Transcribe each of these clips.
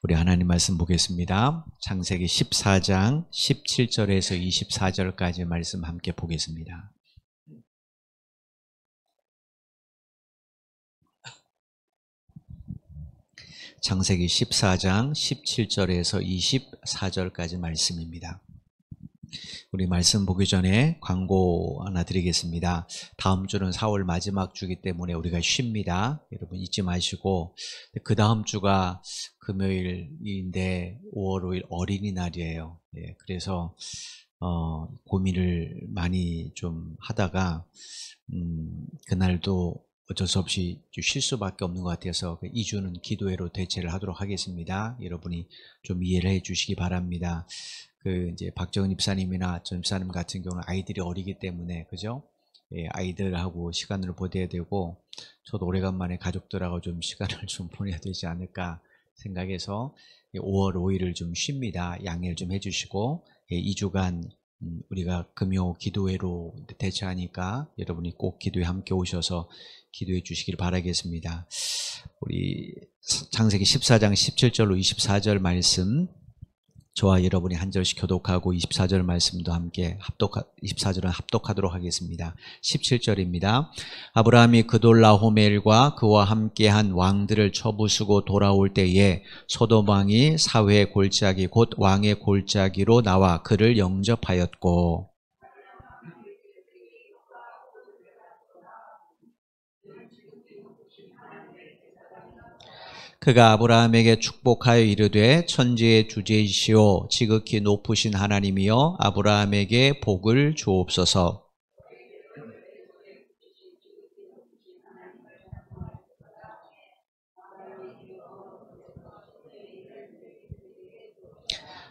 우리 하나님 말씀 보겠습니다. 창세기 14장 17절에서 24절까지 말씀 함께 보겠습니다. 창세기 14장 17절에서 24절까지 말씀입니다. 우리 말씀 보기 전에 광고 하나 드리겠습니다. 다음 주는 4월 마지막 주기 때문에 우리가 쉽니다. 여러분 잊지 마시고, 그 다음 주가 금요일인데 5월 5일 어린이날이에요. 그래서 고민을 많이 좀 하다가 그날도 어쩔 수 없이 쉴 수밖에 없는 것 같아서 2주는 기도회로 대체를 하도록 하겠습니다. 여러분이 좀 이해를 해 주시기 바랍니다. 이제 박정은 입사님이나 전 입사님 같은 경우는 아이들이 어리기 때문에, 그죠? 아이들하고 시간을 보내야 되고, 저도 오래간만에 가족들하고 좀 시간을 좀 보내야 되지 않을까 생각해서 5월 5일을 좀 쉽니다. 양해를 좀 해주시고, 2주간 우리가 금요 기도회로 대체하니까 여러분이 꼭 기도회 함께 오셔서 기도해 주시길 바라겠습니다. 우리 창세기 14장 17절로 24절 말씀, 저와 여러분이 한 절씩 교독하고 24절 말씀도 함께 24절은 합독하도록 하겠습니다. 17절입니다. 아브라함이 그돌라호멜과 그와 함께한 왕들을 쳐부수고 돌아올 때에 소돔 왕이 사회의 골짜기 곧 왕의 골짜기로 나와 그를 영접하였고, 그가 아브라함에게 축복하여 이르되 천지의 주제이시오 지극히 높으신 하나님이여 아브라함에게 복을 주옵소서.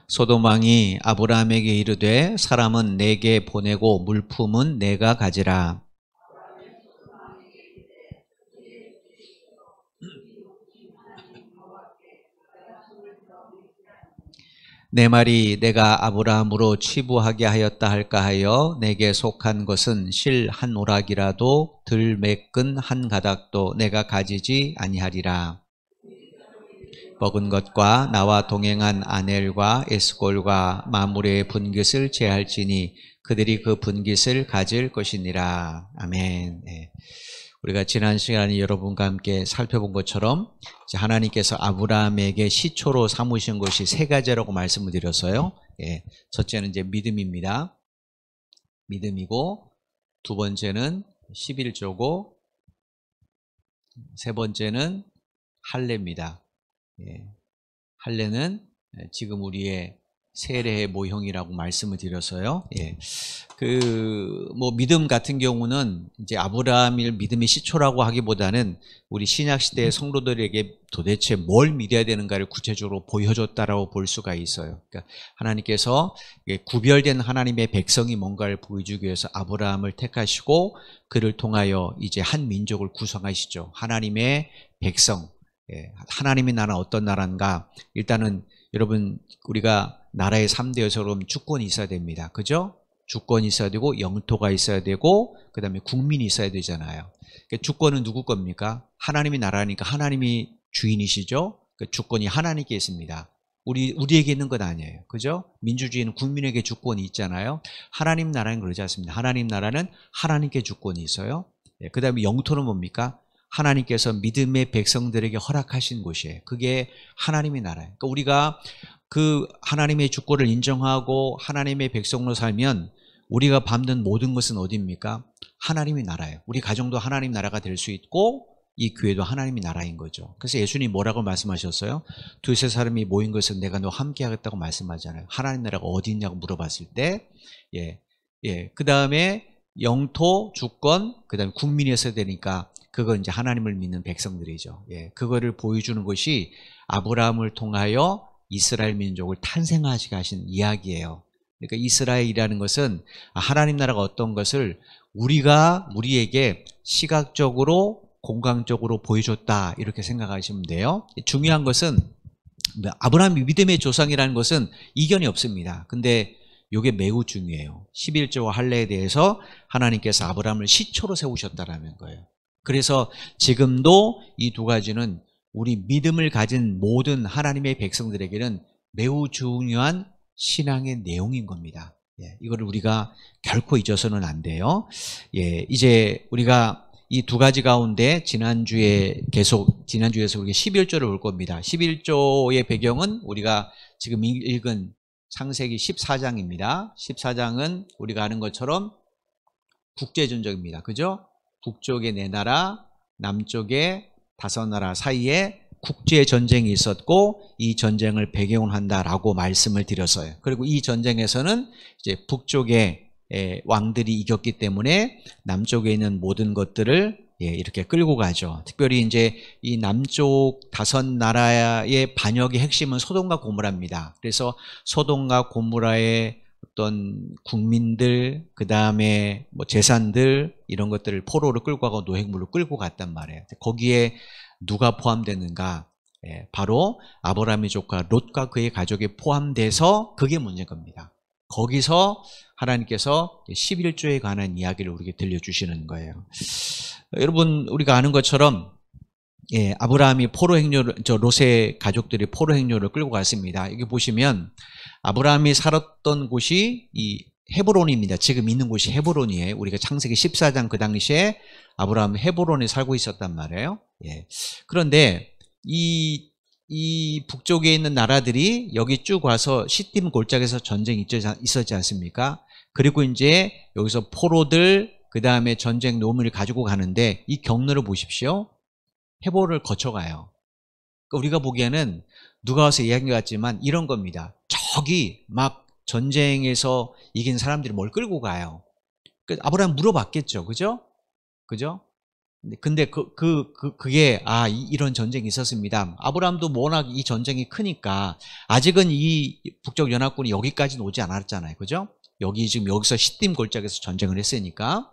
소돔 왕이 아브라함에게 이르되 사람은 내게 보내고 물품은 내가 가지라. 내 말이 내가 아브라함으로 치부하게 하였다 할까 하여 내게 속한 것은 실 한 오락이라도 들 매끈 한 가닥도 내가 가지지 아니하리라. 먹은 것과 나와 동행한 아넬과 에스골과 마므레의 분깃을 제할지니 그들이 그 분깃을 가질 것이니라. 아멘. 우리가 지난 시간에 여러분과 함께 살펴본 것처럼 하나님께서 아브라함에게 시초로 삼으신 것이 세 가지라고 말씀을 드렸어요. 첫째는 이제 믿음입니다. 믿음이고, 두 번째는 11조고, 세 번째는 할례입니다. 할례는 지금 우리의 세례의 모형이라고 말씀을 드렸어요. 믿음 같은 경우는 이제 아브라함을 믿음의 시초라고 하기보다는 우리 신약 시대의 성도들에게 도대체 뭘 믿어야 되는가를 구체적으로 보여줬다라고 볼 수가 있어요. 그러니까 하나님께서 구별된 하나님의 백성이 뭔가를 보여주기 위해서 아브라함을 택하시고 그를 통하여 이제 한 민족을 구성하시죠. 하나님의 백성. 하나님의 나라는 어떤 나라인가? 일단은 여러분, 우리가 나라의 3대 요소로 주권이 있어야 됩니다. 그죠? 주권이 있어야 되고, 영토가 있어야 되고, 그 다음에 국민이 있어야 되잖아요. 그러니까 주권은 누구 겁니까? 하나님의 나라니까 하나님이 주인이시죠? 그러니까 주권이 하나님께 있습니다. 우리에게 있는 건 아니에요. 그죠? 민주주의는 국민에게 주권이 있잖아요. 하나님 나라는 그러지 않습니다. 하나님 나라는 하나님께 주권이 있어요. 그 다음에 영토는 뭡니까? 하나님께서 믿음의 백성들에게 허락하신 곳이에요. 그게 하나님의 나라예요. 그러니까 우리가 그 하나님의 주권을 인정하고 하나님의 백성으로 살면 우리가 밟는 모든 것은 어디입니까? 하나님의 나라예요. 우리 가정도 하나님 나라가 될 수 있고 이 교회도 하나님의 나라인 거죠. 그래서 예수님이 뭐라고 말씀하셨어요? 두세 사람이 모인 것은 내가 너와 함께 하겠다고 말씀하잖아요. 하나님 나라가 어디 있냐고 물어봤을 때, 그 다음에 영토, 주권, 그 다음에 국민이 있어야 되니까 그건 이제 하나님을 믿는 백성들이죠. 그거를 보여주는 것이 아브라함을 통하여 이스라엘 민족을 탄생하시게 하신 이야기예요. 그러니까 이스라엘이라는 것은 하나님 나라가 어떤 것을 우리에게 시각적으로 공간적으로 보여줬다 이렇게 생각하시면 돼요. 중요한 것은 아브라함이 믿음의 조상이라는 것은 이견이 없습니다. 근데 이게 매우 중요해요. 11조와 할례에 대해서 하나님께서 아브라함을 시초로 세우셨다라는 거예요. 그래서 지금도 이 두 가지는 우리 믿음을 가진 모든 하나님의 백성들에게는 매우 중요한 신앙의 내용인 겁니다. 예, 이거를 우리가 결코 잊어서는 안 돼요. 예, 이제 우리가 이 두 가지 가운데 지난주에서 우리가 11조를 볼 겁니다. 11조의 배경은 우리가 지금 읽은 창세기 14장입니다. 14장은 우리가 아는 것처럼 국제전쟁입니다. 그죠? 북쪽에 4나라, 남쪽에 5나라 사이에 국제전쟁이 있었고 이 전쟁을 배경으로 한다라고 말씀을 드렸어요. 그리고 이 전쟁에서는 이제 북쪽에 왕들이 이겼기 때문에 남쪽에 있는 모든 것들을 이렇게 끌고 가죠. 특별히 이제 이 남쪽 5나라의 반역의 핵심은 소돔과 고모라입니다. 그래서 소돔과 고모라의 어떤 국민들, 그 다음에 뭐 재산들 이런 것들을 포로로 끌고 가고 노획물로 끌고 갔단 말이에요. 거기에 누가 포함되는가? 바로 아브라함의 조카 롯과 그의 가족이 포함돼서 그게 문제인 겁니다. 거기서 하나님께서 11조에 관한 이야기를 우리에게 들려주시는 거예요. 여러분, 우리가 아는 것처럼 아브라함이 롯의 가족들이 포로 행료를 끌고 갔습니다. 여기 보시면 아브라함이 살았던 곳이 이 헤브론입니다. 지금 있는 곳이 헤브론이에요. 우리가 창세기 14장 그 당시에 아브라함은 헤브론에 살고 있었단 말이에요. 그런데 이 북쪽에 있는 나라들이 여기 쭉 와서 시딤 골짜기에서 전쟁이 있었지 않습니까? 그리고 이제 여기서 포로들, 그 다음에 전쟁 노무를 가지고 가는데 이 경로를 보십시오. 헤브론을 거쳐가요. 그러니까 우리가 보기에는 누가 와서 이야기한 것 같지만 이런 겁니다. 저기 막 전쟁에서 이긴 사람들이 뭘 끌고 가요. 아브라함 물어봤겠죠. 그죠? 그죠? 근데 그게 이런 전쟁이 있었습니다. 아브라함도 워낙 이 전쟁이 크니까 아직은 이 북쪽 연합군이 여기까지는 오지 않았잖아요. 그죠? 여기서 시딤 골짜기에서 전쟁을 했으니까.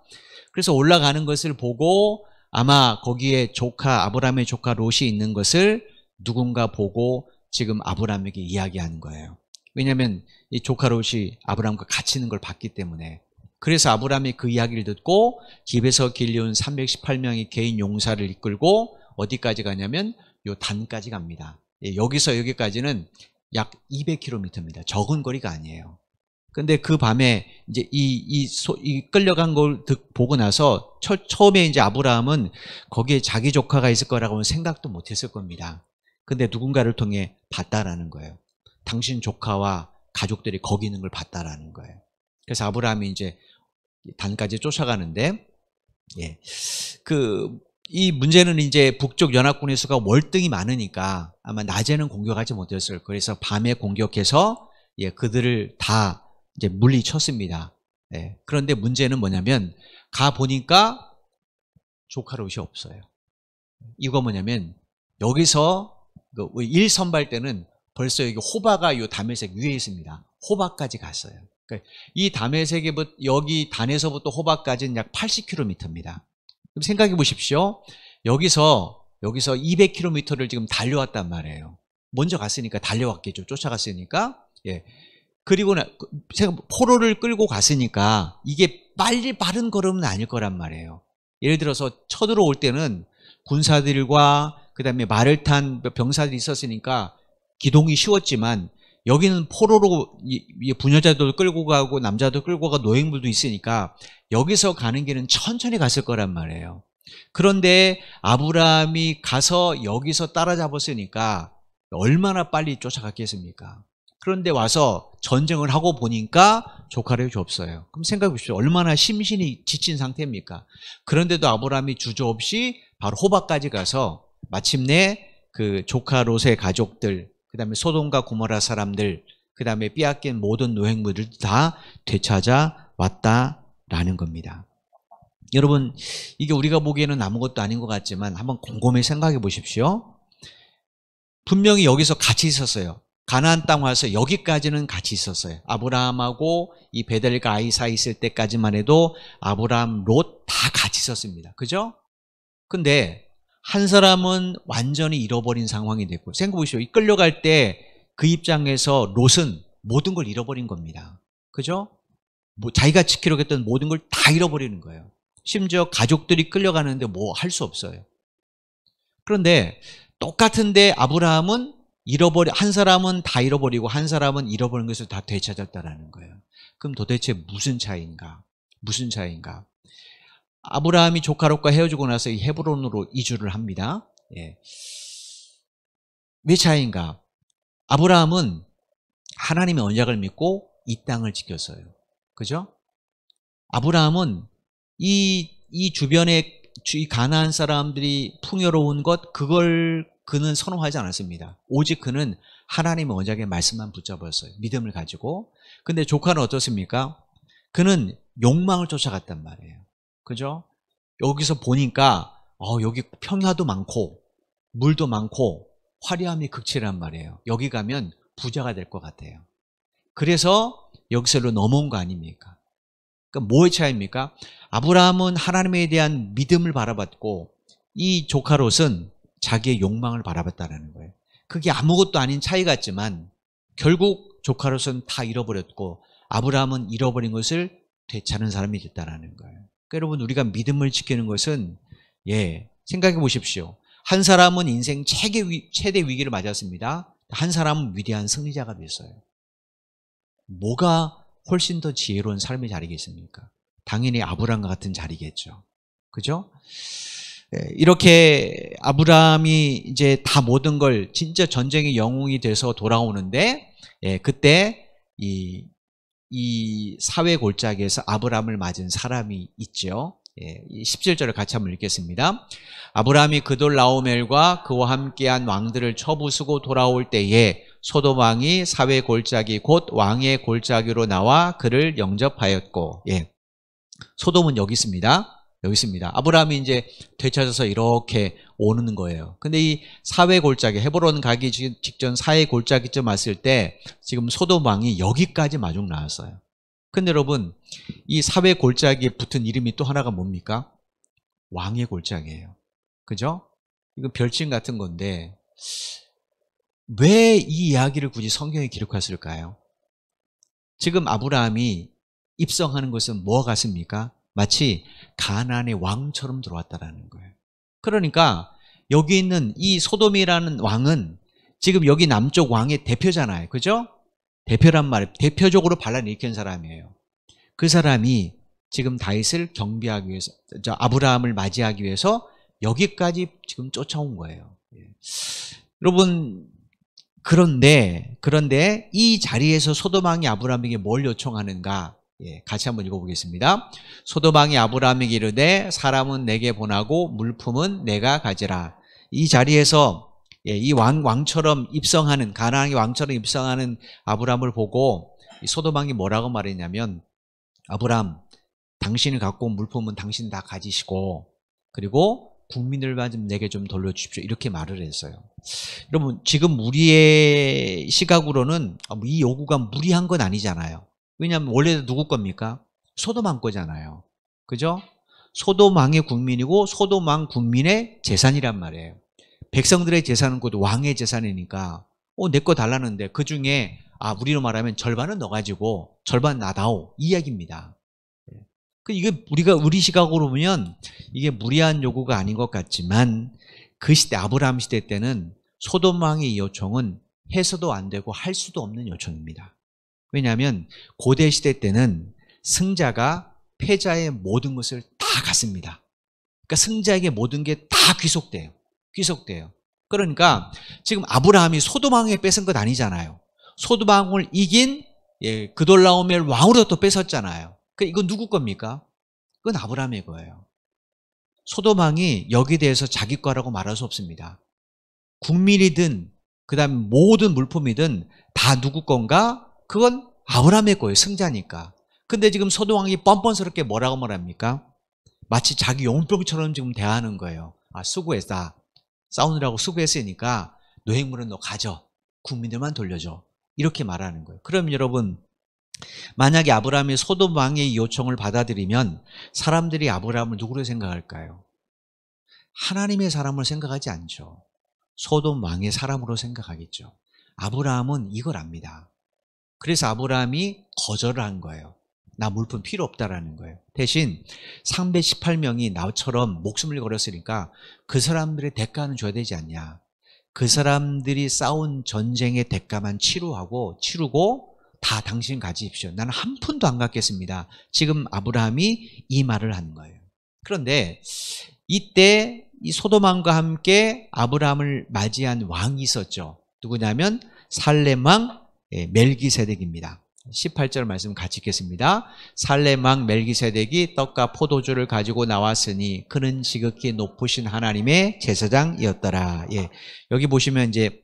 그래서 올라가는 것을 보고 아마 거기에 아브라함의 조카 롯이 있는 것을 누군가 보고 지금 아브라함에게 이야기하는 거예요. 왜냐하면 이 조카 롯이 아브라함과 같이 있는 걸 봤기 때문에. 그래서 아브라함이 그 이야기를 듣고 집에서 길려온 318명의 개인 용사를 이끌고 어디까지 가냐면 요 단까지 갑니다. 여기서 여기까지는 약 200km입니다. 적은 거리가 아니에요. 근데 그 밤에 이제 이 끌려간 걸 보고 나서 처음에 이제 아브라함은 거기에 자기 조카가 있을 거라고는 생각도 못 했을 겁니다. 근데 누군가를 통해 봤다라는 거예요. 당신 조카와 가족들이 거기 있는 걸 봤다라는 거예요. 그래서 아브라함이 이제 단까지 쫓아가는데, 이 문제는 이제 북쪽 연합군의 수가 월등히 많으니까 아마 낮에는 공격하지 못했을 거예요. 그래서 밤에 공격해서 그들을 다 이제 물리쳤습니다. 그런데 문제는 뭐냐면 가 보니까 조카 롯이 없어요. 이거 뭐냐면 여기서 일선발 때는 벌써 여기 호바가 이 다메섹 위에 있습니다. 호바까지 갔어요. 그러니까 이 다메섹에부터 여기 단에서부터 호바까지는 약 80km입니다. 그럼 생각해 보십시오. 여기서 200km를 지금 달려왔단 말이에요. 먼저 갔으니까 달려왔겠죠. 쫓아갔으니까. 그리고 포로를 끌고 갔으니까 이게 빠른 걸음은 아닐 거란 말이에요. 예를 들어서 쳐들어올 때는 군사들과 그다음에 말을 탄 병사들이 있었으니까 기동이 쉬웠지만 여기는 포로로 부녀자도 끌고 가고 남자도 끌고 가고 노획물도 있으니까 여기서 가는 길은 천천히 갔을 거란 말이에요. 그런데 아브라함이 가서 여기서 따라잡았으니까 얼마나 빨리 쫓아갔겠습니까? 그런데 와서 전쟁을 하고 보니까 조카 롯이 없어요. 그럼 생각해 보십시오. 얼마나 심신이 지친 상태입니까? 그런데도 아브라함이 주저없이 바로 호바까지 가서 마침내 그 조카 롯의 가족들, 그 다음에 소돔과 고모라 사람들, 그 다음에 빼앗긴 모든 노획물을 다 되찾아 왔다라는 겁니다. 여러분, 이게 우리가 보기에는 아무것도 아닌 것 같지만 한번 곰곰이 생각해 보십시오. 분명히 여기서 같이 있었어요. 가나안 땅 와서 여기까지는 같이 있었어요. 아브라함하고 이 베델과 아이 사이 있을 때까지만 해도 아브라함, 롯 다 같이 있었습니다. 그죠? 근데 한 사람은 완전히 잃어버린 상황이 됐고, 생각해 보시오. 끌려갈 때 그 입장에서 롯은 모든 걸 잃어버린 겁니다. 그죠? 자기가 지키려고 했던 모든 걸 다 잃어버리는 거예요. 심지어 가족들이 끌려가는데 뭐 할 수 없어요. 그런데 똑같은데 아브라함은 한 사람은 다 잃어버리고 한 사람은 잃어버린 것을 다 되찾았다라는 거예요. 그럼 도대체 무슨 차이인가? 무슨 차이인가? 아브라함이 조카 롯과 헤어지고 나서 이 헤브론으로 이주를 합니다. 예. 왜 차이인가? 아브라함은 하나님의 언약을 믿고 이 땅을 지켰어요. 그죠? 아브라함은 이 주변에 이 가나안 사람들이 풍요로운 것, 그걸 그는 선호하지 않았습니다. 오직 그는 하나님의 언약의 말씀만 붙잡았어요. 믿음을 가지고. 근데 조카는 어떻습니까? 그는 욕망을 쫓아갔단 말이에요. 그죠? 여기서 보니까 여기 평야도 많고 물도 많고 화려함이 극치란 말이에요. 여기 가면 부자가 될 것 같아요. 그래서 여기서로 넘어온 거 아닙니까? 그러니까 뭐의 차이입니까? 아브라함은 하나님에 대한 믿음을 바라봤고 이 조카 롯은 자기의 욕망을 바라봤다는 거예요. 그게 아무것도 아닌 차이 같지만 결국 조카 롯은 다 잃어버렸고 아브라함은 잃어버린 것을 되찾는 사람이 됐다는 거예요. 그러니까 여러분, 우리가 믿음을 지키는 것은 생각해 보십시오. 한 사람은 인생 최대 위기를 맞았습니다. 한 사람은 위대한 승리자가 됐어요. 뭐가 훨씬 더 지혜로운 삶의 자리겠습니까? 당연히 아브라함과 같은 자리겠죠. 그죠? 이렇게 아브라함이 이제 다 모든 걸 진짜 전쟁의 영웅이 돼서 돌아오는데 그때 이 사회 골짜기에서 아브라함을 맞은 사람이 있죠. 17절을 같이 한번 읽겠습니다. 아브라함이 그돌라오멜과 그와 함께한 왕들을 쳐부수고 돌아올 때에 소돔 왕이 사회 골짜기 곧 왕의 골짜기로 나와 그를 영접하였고, 소돔은 여기 있습니다. 여기 있습니다. 아브라함이 이제 되찾아서 이렇게 오는 거예요. 근데 이 사회 골짜기, 헤브론 가기 직전 사회 골짜기쯤 왔을 때 지금 소돔 왕이 여기까지 마중 나왔어요. 근데 여러분, 이 사회 골짜기에 붙은 이름이 또 하나가 뭡니까? 왕의 골짜기예요. 그죠? 이거 별칭 같은 건데 왜 이 이야기를 굳이 성경에 기록했을까요? 지금 아브라함이 입성하는 것은 뭐와 같습니까? 마치 가나안의 왕처럼 들어왔다라는 거예요. 그러니까 여기 있는 이 소돔이라는 왕은 지금 여기 남쪽 왕의 대표잖아요. 그죠? 대표란 말, 대표적으로 반란을 일으킨 사람이에요. 그 사람이 지금 다윗을 경비하기 위해서, 아브라함을 맞이하기 위해서 여기까지 지금 쫓아온 거예요. 여러분, 그런데 이 자리에서 소돔 왕이 아브라함에게 뭘 요청하는가? 같이 한번 읽어보겠습니다. 소돔 왕이 아브라함에게 이르되 사람은 내게 보내고 물품은 내가 가지라. 이 자리에서 이 왕처럼 입성하는, 가나안의 왕처럼 입성하는 아브라함을 보고 소돔 왕이 뭐라고 말했냐면, 아브라함, 당신이 갖고 온 물품은 당신 다 가지시고 그리고 국민들만 좀 내게 좀 돌려주십시오. 이렇게 말을 했어요. 여러분, 지금 우리의 시각으로는 이 요구가 무리한 건 아니잖아요. 왜냐하면 원래 누구 겁니까? 소돔 왕 거잖아요. 그죠? 소돔 왕의 국민이고 소돔 왕 국민의 재산이란 말이에요. 백성들의 재산은 곧 왕의 재산이니까 내 거 달라는데 그 중에 우리로 말하면 절반은 너 가지고 절반 나다오, 이 이야기입니다. 이게 우리 시각으로 보면 이게 무리한 요구가 아닌 것 같지만 그 시대, 아브라함 시대 때는 소돔 왕의 이 요청은 해서도 안 되고 할 수도 없는 요청입니다. 왜냐하면 고대 시대 때는 승자가 패자의 모든 것을 다 갖습니다. 그러니까 승자에게 모든 게 다 귀속돼요. 그러니까 지금 아브라함이 소돔 왕에 뺏은 것 아니잖아요. 소돔 왕을 이긴 그돌라오멜 왕으로 또 뺏었잖아요. 이건 누구 겁니까? 그건 아브라함의 거예요. 소돔 왕이 여기에 대해서 자기 거라고 말할 수 없습니다. 국민이든 그다음에 모든 물품이든 다 누구 건가? 그건 아브라함의 거예요. 승자니까. 근데 지금 소돔 왕이 뻔뻔스럽게 뭐라고 말합니까? 마치 자기 용병처럼 지금 대하는 거예요. 수고했다. 싸우느라고 수고했으니까 노획물은 너 가져. 국민들만 돌려줘. 이렇게 말하는 거예요. 그럼 여러분, 만약에 아브라함이 소돔 왕의 요청을 받아들이면 사람들이 아브라함을 누구로 생각할까요? 하나님의 사람으로 생각하지 않죠. 소돔 왕의 사람으로 생각하겠죠. 아브라함은 이걸 압니다. 그래서 아브라함이 거절을 한 거예요. 나 물품 필요 없다라는 거예요. 대신 318명이 나처럼 목숨을 걸었으니까 그 사람들의 대가는 줘야 되지 않냐. 그 사람들이 싸운 전쟁의 대가만 치르고 다 당신 가지십시오. 나는 한 푼도 안 갖겠습니다. 지금 아브라함이 이 말을 한 거예요. 그런데 이때 이 소돔왕과 함께 아브라함을 맞이한 왕이 있었죠. 누구냐면 살렘 왕 멜기세덱입니다. 18절 말씀 같이 읽겠습니다. 살렘 왕 멜기세덱이 떡과 포도주를 가지고 나왔으니 그는 지극히 높으신 하나님의 제사장이었더라. 예. 여기 보시면 이제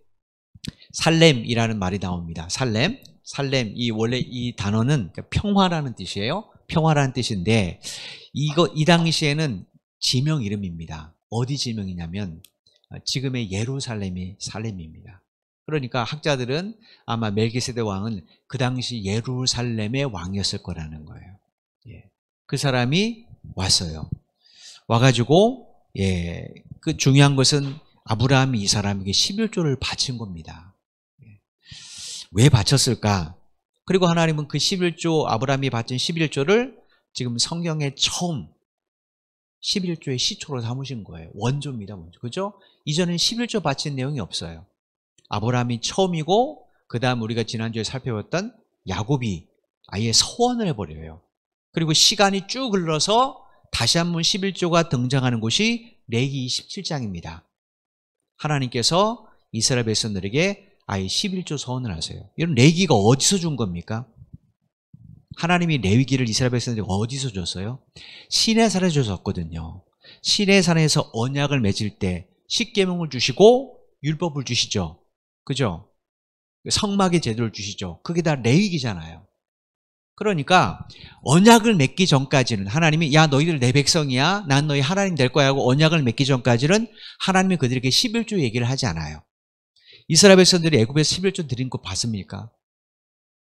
살렘이라는 말이 나옵니다. 살렘, 원래 이 단어는 평화라는 뜻이에요. 평화라는 뜻인데 이 당시에는 지명 이름입니다. 어디 지명이냐면 지금의 예루살렘이 살렘입니다. 그러니까 학자들은 아마 멜기세덱 왕은 그 당시 예루살렘의 왕이었을 거라는 거예요. 예. 그 사람이 왔어요. 와가지고 그 중요한 것은 아브라함이 이 사람에게 11조를 바친 겁니다. 예. 왜 바쳤을까? 그리고 하나님은 그 11조 아브라함이 바친 11조를 지금 성경에 처음 11조의 시초로 삼으신 거예요. 원조입니다. 원조. 그죠? 이전엔 11조 바친 내용이 없어요. 아브라함이 처음이고 그 다음 우리가 지난주에 살펴봤던 야곱이 아예 서원을 해버려요. 그리고 시간이 쭉 흘러서 다시 한번 11조가 등장하는 곳이 레위기 27장입니다. 하나님께서 이스라엘 백성들에게 아예 11조 서원을 하세요. 이런 레위기가 어디서 준 겁니까? 하나님이 레위기를 이스라엘 백성들에게 어디서 줬어요? 시내산에 줬었거든요. 시내산에서 언약을 맺을 때 십계명을 주시고 율법을 주시죠. 그죠? 성막의 제도를 주시죠. 그게 다 레위기잖아요. 그러니까 언약을 맺기 전까지는 하나님이 야 너희들 내 백성이야. 난 너희 하나님 될 거야 하고 언약을 맺기 전까지는 하나님이 그들에게 11조 얘기를 하지 않아요. 이스라엘 백성들이 애굽에서 11조 드린 거 봤습니까?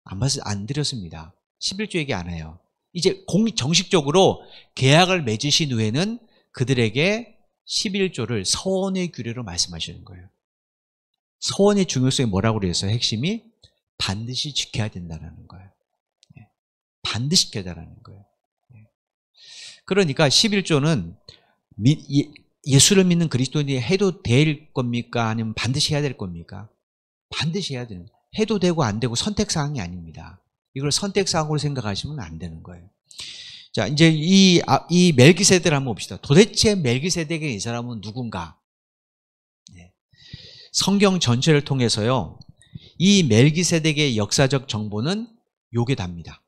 안 드렸습니다. 11조 얘기 안 해요. 이제 정식적으로 계약을 맺으신 후에는 그들에게 11조를 서원의 규례로 말씀하시는 거예요. 서원의 중요성이 뭐라고 그랬어요? 핵심이 반드시 지켜야 된다는 거예요. 반드시 지켜야 된다는 거예요. 그러니까 11조는 예수를 믿는 그리스도인이 해도 될 겁니까? 아니면 반드시 해야 될 겁니까? 반드시 해야 되는, 해도 되고 안 되고 선택사항이 아닙니다. 이걸 선택사항으로 생각하시면 안 되는 거예요. 자, 이제 이 멜기세덱을 한번 봅시다. 도대체 멜기세덱의 이 사람은 누군가? 성경 전체를 통해서요, 이 멜기세덱의 역사적 정보는 요게 답니다.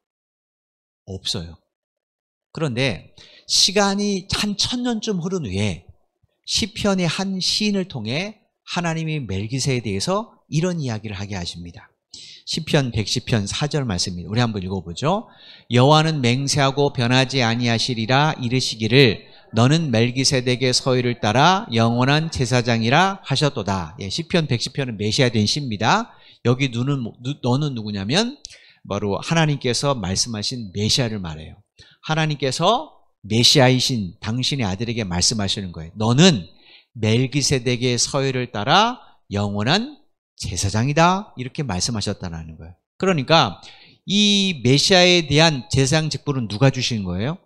없어요. 그런데 시간이 한 1000년쯤 흐른 후에 시편의 한 시인을 통해 하나님이 멜기세에 대해서 이런 이야기를 하게 하십니다. 시편 110편 4절 말씀입니다. 우리 한번 읽어보죠. 여호와는 맹세하고 변하지 아니하시리라 이르시기를 너는 멜기세덱의 서의를 따라 영원한 제사장이라 하셨도다. 시편 110편은 메시아 된 시입니다. 여기 너는 누구냐면 바로 하나님께서 말씀하신 메시아를 말해요. 하나님께서 메시아이신 당신의 아들에게 말씀하시는 거예요. 너는 멜기세덱의 서의를 따라 영원한 제사장이다. 이렇게 말씀하셨다는 거예요. 그러니까 이 메시아에 대한 제사장 직분은 누가 주신 거예요?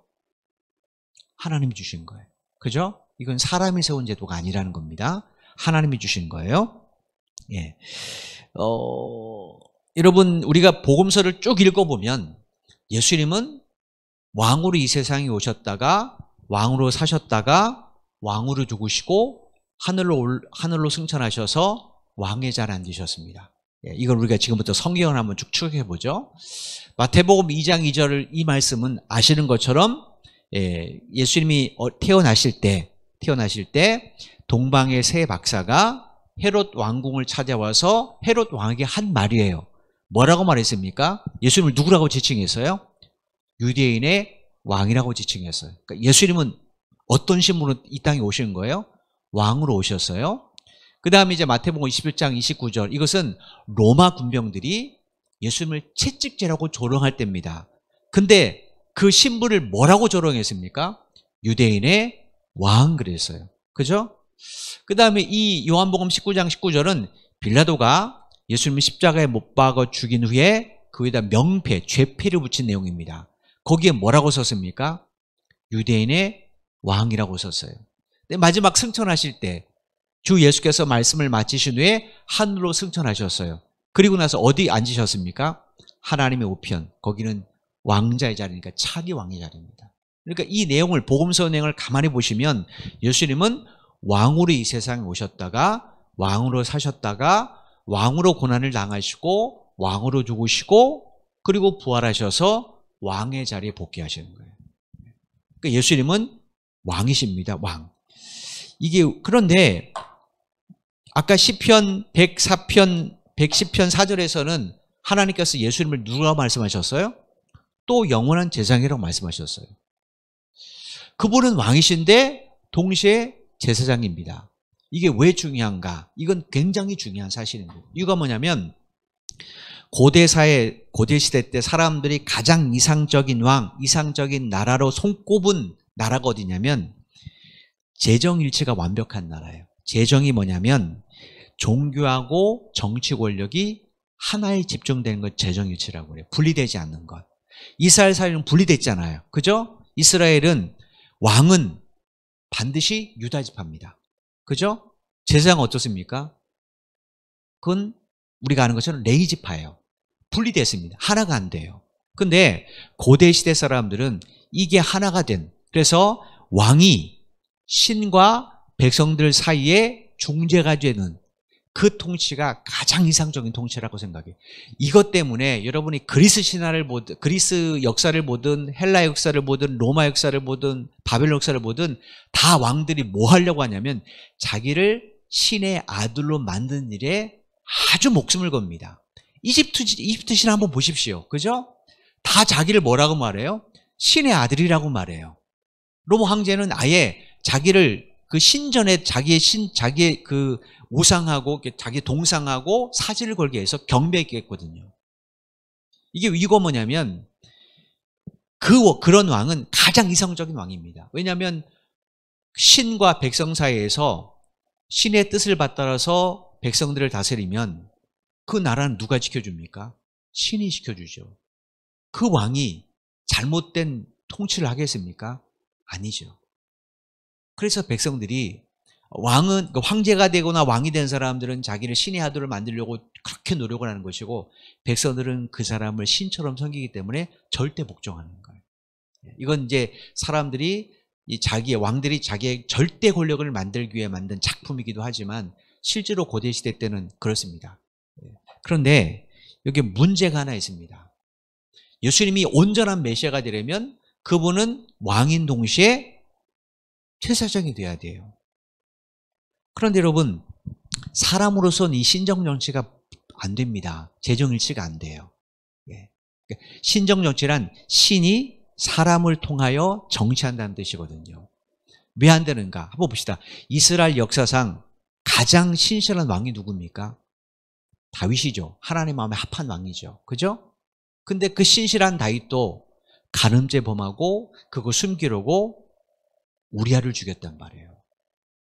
하나님이 주신 거예요. 그죠? 이건 사람이 세운 제도가 아니라는 겁니다. 하나님이 주신 거예요. 예. 여러분, 우리가 복음서를 쭉 읽어보면 예수님은 왕으로 이 세상에 오셨다가 왕으로 사셨다가 왕으로 죽으시고 하늘로 승천하셔서 왕의 자리에 앉으셨습니다. 예, 이걸 우리가 지금부터 성경을 한번 쭉 추격해보죠. 마태복음 2장 2절 이 말씀은 아시는 것처럼 예수님이 태어나실 때 동방의 세 박사가 헤롯 왕궁을 찾아와서 헤롯 왕에게 한 말이에요. 뭐라고 말했습니까? 예수님을 누구라고 지칭했어요? 유대인의 왕이라고 지칭했어요. 그러니까 예수님은 어떤 신분으로 이 땅에 오신 거예요? 왕으로 오셨어요. 그 다음에 이제 마태복음 21장 29절 이것은 로마 군병들이 예수님을 채찍질하고 조롱할 때입니다. 근데 그 신분을 뭐라고 조롱했습니까? 유대인의 왕 그랬어요. 그죠? 그 다음에 이 요한복음 19장 19절은 빌라도가 예수님을 십자가에 못 박아 죽인 후에 그 위에다 명패, 죄패를 붙인 내용입니다. 거기에 뭐라고 썼습니까? 유대인의 왕이라고 썼어요. 근데 마지막 승천하실 때 주 예수께서 말씀을 마치신 후에 하늘로 승천하셨어요. 그리고 나서 어디 앉으셨습니까? 하나님의 우편. 거기는 왕자의 자리니까 차기 왕의 자리입니다. 그러니까 이 내용을 복음서 내용을 가만히 보시면 예수님은 왕으로 이 세상에 오셨다가 왕으로 사셨다가 왕으로 고난을 당하시고 왕으로 죽으시고 그리고 부활하셔서 왕의 자리에 복귀하시는 거예요. 그러니까 예수님은 왕이십니다. 왕. 이게 그런데 아까 시편 104편 110편 4절에서는 하나님께서 예수님을 누가 말씀하셨어요? 또 영원한 제사장이라고 말씀하셨어요. 그분은 왕이신데 동시에 제사장입니다. 이게 왜 중요한가? 이건 굉장히 중요한 사실입니다. 이유가 뭐냐면 고대 사회, 고대 시대 때 사람들이 가장 이상적인 왕, 이상적인 나라로 손꼽은 나라가 어디냐면 재정일치가 완벽한 나라예요. 재정이 뭐냐면 종교하고 정치 권력이 하나에 집중되는 것 재정일치라고 그래요. 분리되지 않는 것. 이스라엘 사회는 분리됐잖아요. 그죠? 이스라엘은 왕은 반드시 유다 지파입니다. 그죠? 제사장 어떻습니까? 그건 우리가 아는 것처럼 레위 지파예요. 분리됐습니다. 하나가 안 돼요. 근데 고대 시대 사람들은 이게 하나가 된, 그래서 왕이 신과 백성들 사이에 중재가 되는 그 통치가 가장 이상적인 통치라고 생각해요. 이것 때문에 여러분이 그리스 신화를 보든, 그리스 역사를 보든, 헬라 역사를 보든, 로마 역사를 보든, 바벨론 역사를 보든 다 왕들이 뭐 하려고 하냐면 자기를 신의 아들로 만든 일에 아주 목숨을 겁니다. 이집트 신화 한번 보십시오. 그죠? 다 자기를 뭐라고 말해요? 신의 아들이라고 말해요. 로마 황제는 아예 자기를 그 신전에 자기의 그 우상하고 자기 동상하고 사진을 걸게 해서 경배하게 했거든요. 이거 뭐냐면 그런 왕은 가장 이상적인 왕입니다. 왜냐하면 신과 백성 사이에서 신의 뜻을 받들어서 백성들을 다스리면 그 나라는 누가 지켜줍니까? 신이 지켜주죠. 그 왕이 잘못된 통치를 하겠습니까? 아니죠. 그래서 백성들이 왕은 황제가 되거나 왕이 된 사람들은 자기를 신의 아들을 만들려고 그렇게 노력을 하는 것이고 백성들은 그 사람을 신처럼 섬기기 때문에 절대 복종하는 거예요. 이건 이제 사람들이 왕들이 자기의 절대 권력을 만들기 위해 만든 작품이기도 하지만 실제로 고대 시대 때는 그렇습니다. 그런데 여기 문제가 하나 있습니다. 예수님이 온전한 메시아가 되려면 그분은 왕인 동시에 제사장이 돼야 돼요. 그런데 여러분, 사람으로서는 이 신정정치가 안 됩니다. 재정일치가 안 돼요. 신정정치란 신이 사람을 통하여 정치한다는 뜻이거든요. 왜 안 되는가? 한번 봅시다. 이스라엘 역사상 가장 신실한 왕이 누굽니까? 다윗이죠. 하나님 마음에 합한 왕이죠. 그죠? 근데 그 신실한 다윗도 간음죄 범하고 그거 숨기려고 우리아를 죽였단 말이에요.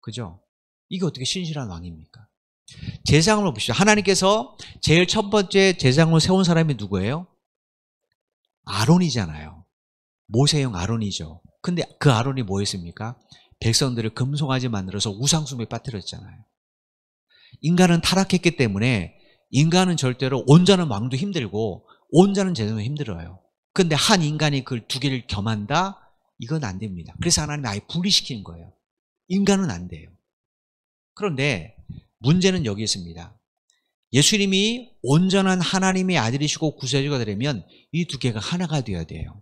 그죠? 이게 어떻게 신실한 왕입니까? 제사장을 보시죠. 하나님께서 제일 첫 번째 제사장으로 세운 사람이 누구예요? 아론이잖아요. 모세형 아론이죠. 근데 그 아론이 뭐 했습니까? 백성들을 금송아지 만들어서 우상숭배에 빠뜨렸잖아요. 인간은 타락했기 때문에 인간은 절대로 온전한 왕도 힘들고 온전한 제사장도 힘들어요. 근데 한 인간이 그 두 개를 겸한다? 이건 안 됩니다. 그래서 하나님이 아예 분리시키는 거예요. 인간은 안 돼요. 그런데 문제는 여기 있습니다. 예수님이 온전한 하나님의 아들이시고 구세주가 되려면 이 두 개가 하나가 되어야 돼요.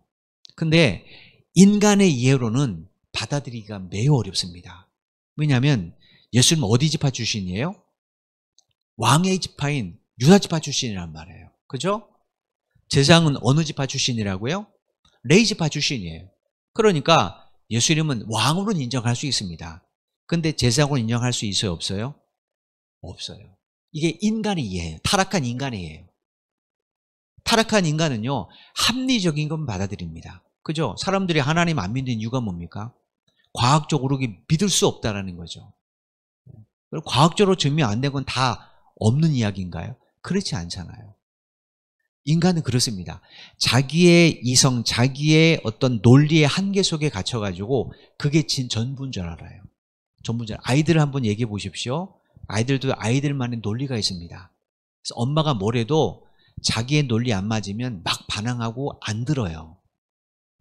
근데 인간의 이해로는 받아들이기가 매우 어렵습니다. 왜냐하면 예수님은 어디 지파 출신이에요? 왕의 지파인 유다 지파 출신이란 말이에요. 그죠? 제사장은 어느 지파 출신이라고요? 레위 지파 출신이에요. 그러니까 예수님은 왕으로는 인정할 수 있습니다. 근데 제사장으로 인정할 수 있어요? 없어요? 없어요. 이게 인간의 이해예요. 타락한 인간의 이해예요. 타락한 인간은요, 합리적인 건 받아들입니다. 그죠? 사람들이 하나님 안 믿는 이유가 뭡니까? 과학적으로 믿을 수 없다라는 거죠. 과학적으로 증명 안 된 건 다 없는 이야기인가요? 그렇지 않잖아요. 인간은 그렇습니다. 자기의 이성, 자기의 어떤 논리의 한계 속에 갇혀가지고 그게 전부인 줄 알아요. 전문자. 아이들 한번 얘기해 보십시오. 아이들도 아이들만의 논리가 있습니다. 그래서 엄마가 뭐래도 자기의 논리 안 맞으면 막 반항하고 안 들어요.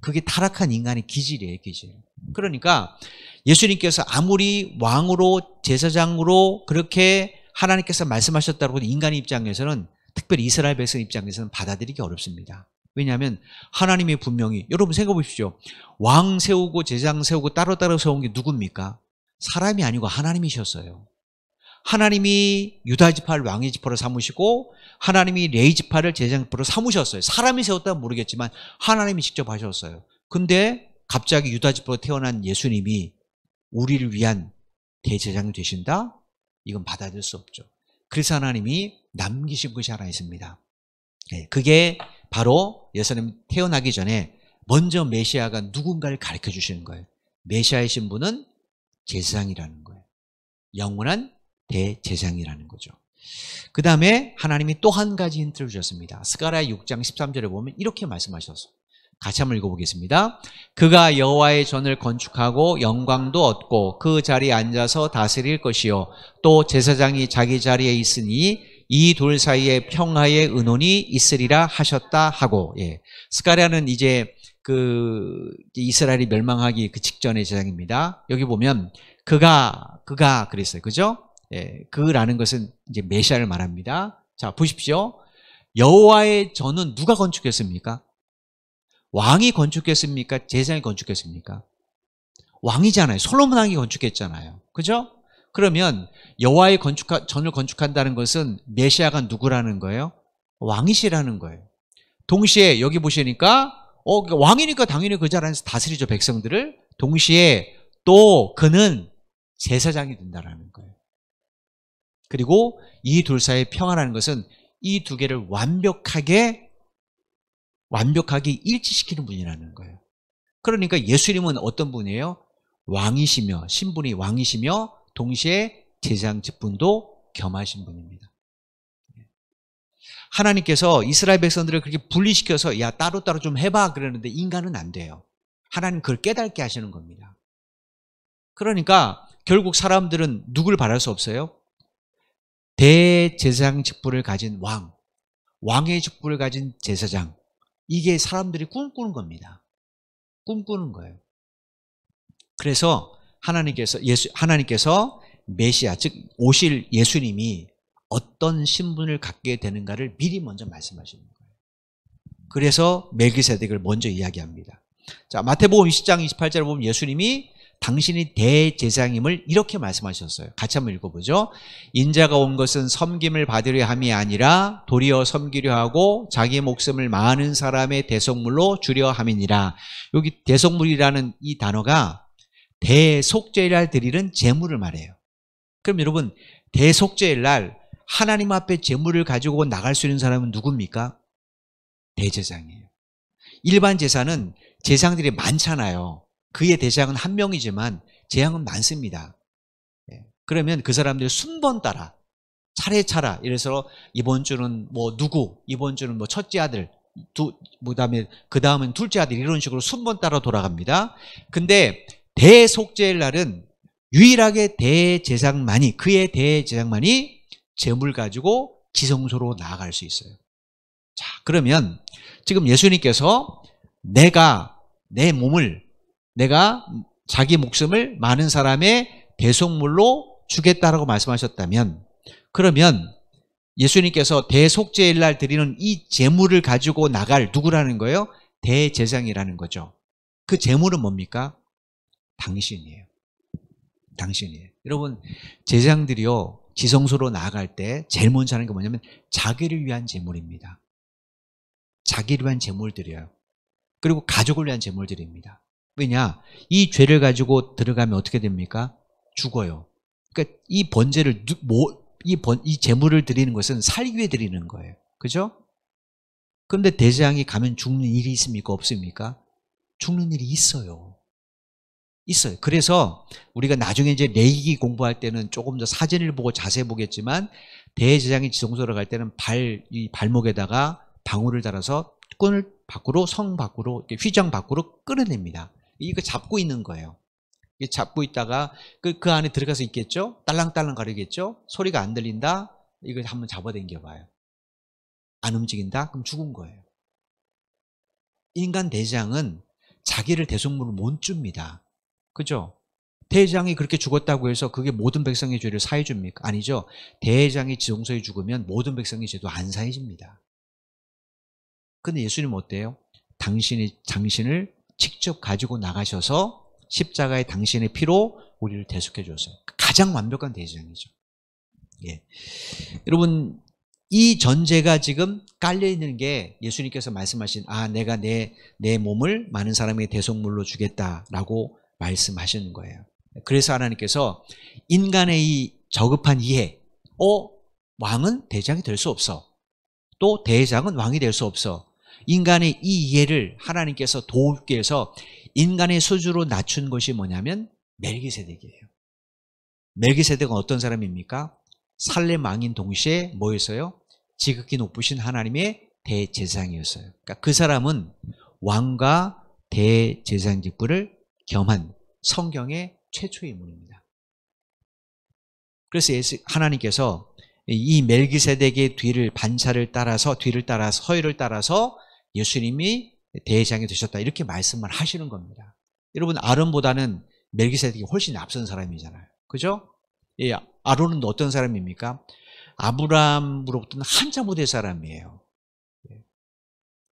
그게 타락한 인간의 기질이에요, 기질. 그러니까 예수님께서 아무리 왕으로 제사장으로 그렇게 하나님께서 말씀하셨다고 인간의 입장에서는, 특별히 이스라엘 백성 입장에서는 받아들이기 어렵습니다. 왜냐하면 하나님이 분명히, 여러분 생각해 보십시오. 왕 세우고 제사장 세우고 따로따로 세운 게 누굽니까? 사람이 아니고 하나님이셨어요. 하나님이 유다 지파를 왕의 지파로 삼으시고 하나님이 레위 지파를 제사장 지파로 삼으셨어요. 사람이 세웠다면 모르겠지만 하나님이 직접 하셨어요. 근데 갑자기 유다 지파로 태어난 예수님이 우리를 위한 대제사장이 되신다? 이건 받아들일 수 없죠. 그래서 하나님이 남기신 것이 하나 있습니다. 그게 바로 예수님 태어나기 전에 먼저 메시아가 누군가를 가르쳐 주시는 거예요. 메시아이신 분은 제사장이라는 거예요. 영원한 대제사장이라는 거죠. 그 다음에 하나님이 또 한 가지 힌트를 주셨습니다. 스가랴 6장 13절에 보면 이렇게 말씀하셨어요. 같이 한번 읽어보겠습니다. 그가 여호와의 전을 건축하고 영광도 얻고 그 자리에 앉아서 다스릴 것이요 또 제사장이 자기 자리에 있으니 이 둘 사이에 평화의 의논이 있으리라 하셨다 하고, 스가랴는 이제 그 이스라엘이 멸망하기 그 직전의 제사장입니다. 여기 보면 그가 그랬어요. 그죠? 그라는 것은 이제 메시아를 말합니다. 자, 보십시오. 여호와의 전은 누가 건축했습니까? 왕이 건축했습니까? 제사장이 건축했습니까? 왕이잖아요. 솔로몬 왕이 건축했잖아요. 그죠? 그러면 여호와의 전을 건축한다는 것은 메시아가 누구라는 거예요? 왕이시라는 거예요. 동시에 여기 보시니까 왕이니까 당연히 그 자리에서 다스리죠, 백성들을. 동시에 또 그는 제사장이 된다는 거예요. 그리고 이 둘 사이의 평화라는 것은 이 두 개를 완벽하게 일치시키는 분이라는 거예요. 그러니까 예수님은 어떤 분이에요? 왕이시며, 신분이 왕이시며 동시에 제사장 직분도 겸하신 분입니다. 하나님께서 이스라엘 백성들을 그렇게 분리시켜서 야 따로따로 좀 해봐 그러는데 인간은 안 돼요. 하나님 그걸 깨닫게 하시는 겁니다. 그러니까 결국 사람들은 누굴 바랄 수 없어요? 대제사장 직분을 가진 왕의 직분을 가진 제사장. 이게 사람들이 꿈꾸는 겁니다. 꿈꾸는 거예요. 그래서 하나님께서 메시아, 즉 오실 예수님이 어떤 신분을 갖게 되는가를 미리 먼저 말씀하시는 거예요. 그래서 멜기세덱을 먼저 이야기합니다. 자, 마태복음 20장 28절에 보면 예수님이 당신이 대제사장임을 이렇게 말씀하셨어요. 같이 한번 읽어보죠. 인자가 온 것은 섬김을 받으려 함이 아니라 도리어 섬기려 하고 자기 목숨을 많은 사람의 대속물로 주려 함이니라. 여기 대속물이라는 이 단어가 대속죄일날 드리는 제물을 말해요. 그럼 여러분, 대속죄일날 하나님 앞에 제물을 가지고 나갈 수 있는 사람은 누굽니까? 대제사장이에요. 일반 제사는 제사장들이 많잖아요. 그의 대제사장은 한 명이지만 제사장은 많습니다. 그러면 그 사람들이 순번 따라 차례차례, 이래서 이번 주는 뭐 누구, 이번 주는 뭐 첫째 아들, 그 다음은 둘째 아들, 이런 식으로 순번 따라 돌아갑니다. 근데 대속죄일 날은 유일하게 그의 대제사장만이 제물 가지고 지성소로 나아갈 수 있어요. 자, 그러면 지금 예수님께서 내가 자기 목숨을 많은 사람의 대속물로 주겠다라고 말씀하셨다면, 그러면 예수님께서 대속죄일 날 드리는 이 제물을 가지고 나갈 누구라는 거예요? 대제사장이라는 거죠. 그 제물은 뭡니까? 당신이에요. 여러분, 제사장들이요, 지성소로 나아갈 때 제일 먼저 하는 게 뭐냐면 자기를 위한 제물입니다. 자기를 위한 제물 드려요. 그리고 가족을 위한 제물 드립니다. 왜냐? 이 죄를 가지고 들어가면 어떻게 됩니까? 죽어요. 그러니까 이 번제를, 이 제물을 드리는 것은 살기 위해 드리는 거예요. 그죠? 그런데 대제사장이 가면 죽는 일이 있습니까? 없습니까? 죽는 일이 있어요. 그래서 우리가 나중에 이제 레위기 공부할 때는 조금 더 사진을 보고 자세히 보겠지만, 대제사장이 지성소로 갈 때는 이 발목에다가 방울을 달아서 끈을 밖으로, 성 밖으로, 휘장 밖으로 끌어냅니다. 이거 잡고 있는 거예요. 잡고 있다가 그 안에 들어가서 있겠죠? 딸랑딸랑 거리겠죠? 소리가 안 들린다? 이거 한번 잡아당겨 봐요. 안 움직인다? 그럼 죽은 거예요. 인간 대장은 자기를 대속물을 못 줍니다. 그죠? 대장이 그렇게 죽었다고 해서 그게 모든 백성의 죄를 사해 줍니까? 아니죠. 대장이 지동소에 죽으면 모든 백성의 죄도 안 사해집니다. 근데 예수님은 어때요? 당신을 직접 가지고 나가셔서 십자가에 당신의 피로 우리를 대속해 줬어요. 가장 완벽한 대장이죠. 예. 여러분, 이 전제가 지금 깔려 있는 게 예수님께서 말씀하신 내가 내 몸을 많은 사람에게 대속물로 주겠다라고 말씀하시는 거예요. 그래서 하나님께서 인간의 이 저급한 이해, 왕은 대장이 될 수 없어. 또 대장은 왕이 될 수 없어. 인간의 이 이해를 하나님께서 돕기 위해서 인간의 수준으로 낮춘 것이 뭐냐면 멜기세덱이에요. 멜기세덱은 어떤 사람입니까? 살렘 왕인 동시에 뭐였어요? 지극히 높으신 하나님의 대제사장이었어요. 그러니까 그 사람은 왕과 대제사장 직분을 겸한 성경의 최초의 인물입니다. 그래서 하나님께서 이 멜기세덱의 뒤를 따라서 서열을 따라서 예수님이 대제사장이 되셨다 이렇게 말씀을 하시는 겁니다. 여러분, 아론보다는 멜기세덱이 훨씬 앞선 사람이잖아요. 그죠? 예, 아론은 어떤 사람입니까? 아브라함으로부터는 한참 후대 사람이에요.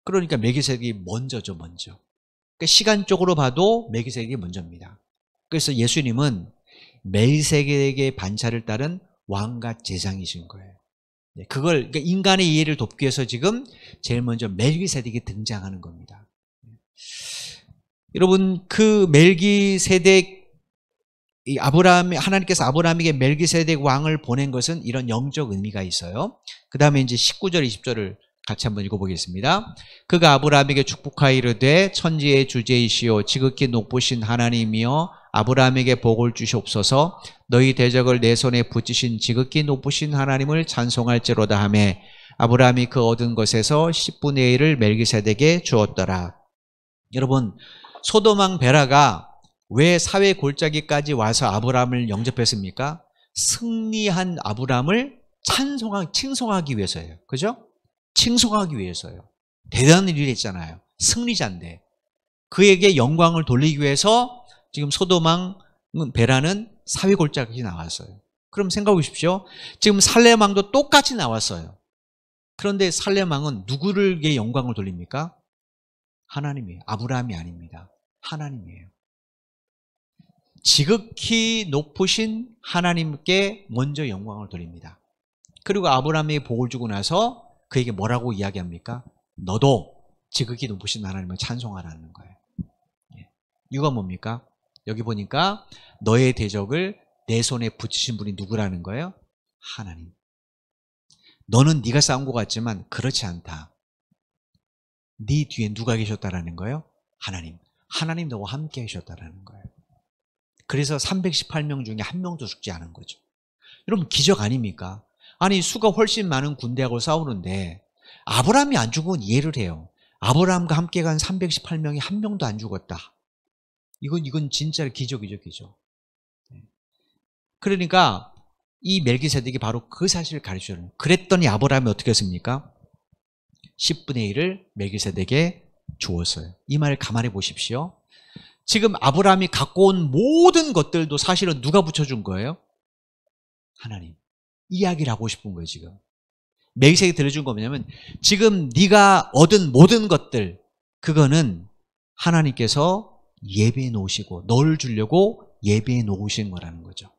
그러니까 멜기세덱이 먼저죠, 먼저. 그러니까 시간적으로 봐도 멜기세덱이 먼저입니다. 그래서 예수님은 멜기세덱의 반차를 따른 왕과 제사장이신 거예요. 그러니까 인간의 이해를 돕기 위해서 지금 제일 먼저 멜기세덱이 등장하는 겁니다. 여러분, 그 멜기세덱, 하나님께서 아브라함에게 멜기세덱 왕을 보낸 것은 이런 영적 의미가 있어요. 그 다음에 이제 19절, 20절을 같이 한번 읽어보겠습니다. 그가 아브라함에게 축복하여 이르되 천지의 주제이시오 지극히 높으신 하나님이여 아브라함에게 복을 주시옵소서. 너희 대적을 내 손에 붙이신 지극히 높으신 하나님을 찬송할지로다 하며 아브라함이 그 얻은 것에서 10분의 1을 멜기세덱에게 주었더라. 여러분, 소돔 왕 베라가 왜 사회 골짜기까지 와서 아브라함을 영접했습니까? 승리한 아브라함을 칭송하기 위해서예요. 그죠? 칭송하기 위해서요. 대단한 일을 했잖아요. 승리자인데. 그에게 영광을 돌리기 위해서 지금 소돔 왕 베라는 사회 골짜기까지 나왔어요. 그럼 생각해 보십시오. 지금 살렘 왕도 똑같이 나왔어요. 그런데 살렘 왕은 누구에게 영광을 돌립니까? 하나님이에요. 아브라함이 아닙니다. 하나님이에요. 지극히 높으신 하나님께 먼저 영광을 돌립니다. 그리고 아브라함에게 복을 주고 나서 그에게 뭐라고 이야기합니까? 너도 지극히 높으신 하나님을 찬송하라는 거예요. 이유가 뭡니까? 여기 보니까 너의 대적을 내 손에 붙이신 분이 누구라는 거예요? 하나님. 너는 네가 싸운 것 같지만 그렇지 않다. 네 뒤에 누가 계셨다라는 거예요? 하나님. 하나님 너와 함께 계셨다라는 거예요. 그래서 318명 중에 한 명도 죽지 않은 거죠. 여러분, 기적 아닙니까? 아니, 수가 훨씬 많은 군대하고 싸우는데 아브라함이 안 죽으면 이해를 해요. 아브라함과 함께 간 318명이 한 명도 안 죽었다. 이건 진짜 기적이죠, 기적. 그러니까 이 멜기세덱이 바로 그 사실을 가르쳐줘요. 그랬더니 아브라함이 어떻게 했습니까? 10분의 1을 멜기세덱에게 주었어요. 이 말을 가만히 보십시오. 지금 아브라함이 갖고 온 모든 것들도 사실은 누가 붙여준 거예요? 하나님. 이야기를 하고 싶은 거예요, 지금. 멜기세덱이 들려준 거 뭐냐면 지금 네가 얻은 모든 것들, 그거는 하나님께서 예배해 놓으시고 너를 주려고 예배해 놓으신 거라는 거죠.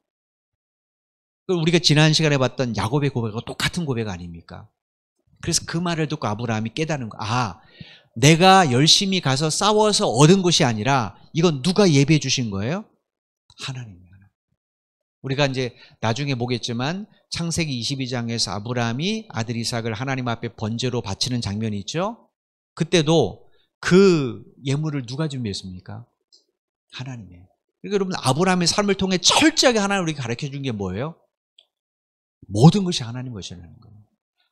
우리가 지난 시간에 봤던 야곱의 고백과 똑같은 고백 아닙니까? 그래서 그 말을 듣고 아브라함이 깨달은 거. 내가 열심히 가서 싸워서 얻은 것이 아니라 이건 누가 예배해 주신 거예요? 하나님이에요. 우리가 이제 나중에 보겠지만 창세기 22장에서 아브라함이 아들 이삭을 하나님 앞에 번제로 바치는 장면이 있죠. 그때도 그 예물을 누가 준비했습니까? 하나님이에요. 그러니까 여러분, 아브라함의 삶을 통해 철저하게 하나님 우리가 가르쳐 준 게 뭐예요? 모든 것이 하나님 것이라는 거예요.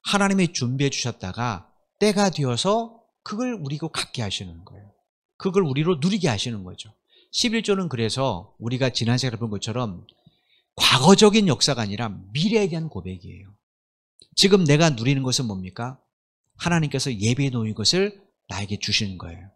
하나님이 준비해 주셨다가 때가 되어서 그걸 우리가 갖게 하시는 거예요. 그걸 우리로 누리게 하시는 거죠. 11조는 그래서 우리가 지난 시간에 본 것처럼 과거적인 역사가 아니라 미래에 대한 고백이에요. 지금 내가 누리는 것은 뭡니까? 하나님께서 예비해 놓은 것을 나에게 주시는 거예요.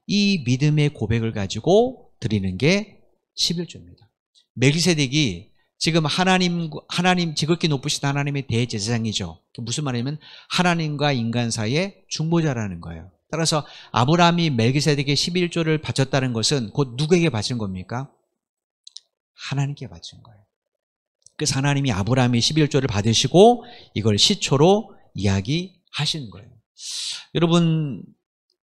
이 믿음의 고백을 가지고 드리는 게 11조입니다. 멜기세덱이 지금 하나님 지극히 높으신 하나님의 대제사장이죠. 무슨 말이냐면 하나님과 인간 사이의 중보자라는 거예요. 따라서 아브라함이 멜기세덱에게 11조를 바쳤다는 것은 곧 누구에게 바친 겁니까? 하나님께 바친 거예요. 그래서 하나님이 아브라함이 11조를 받으시고 이걸 시초로 이야기하시는 거예요. 여러분,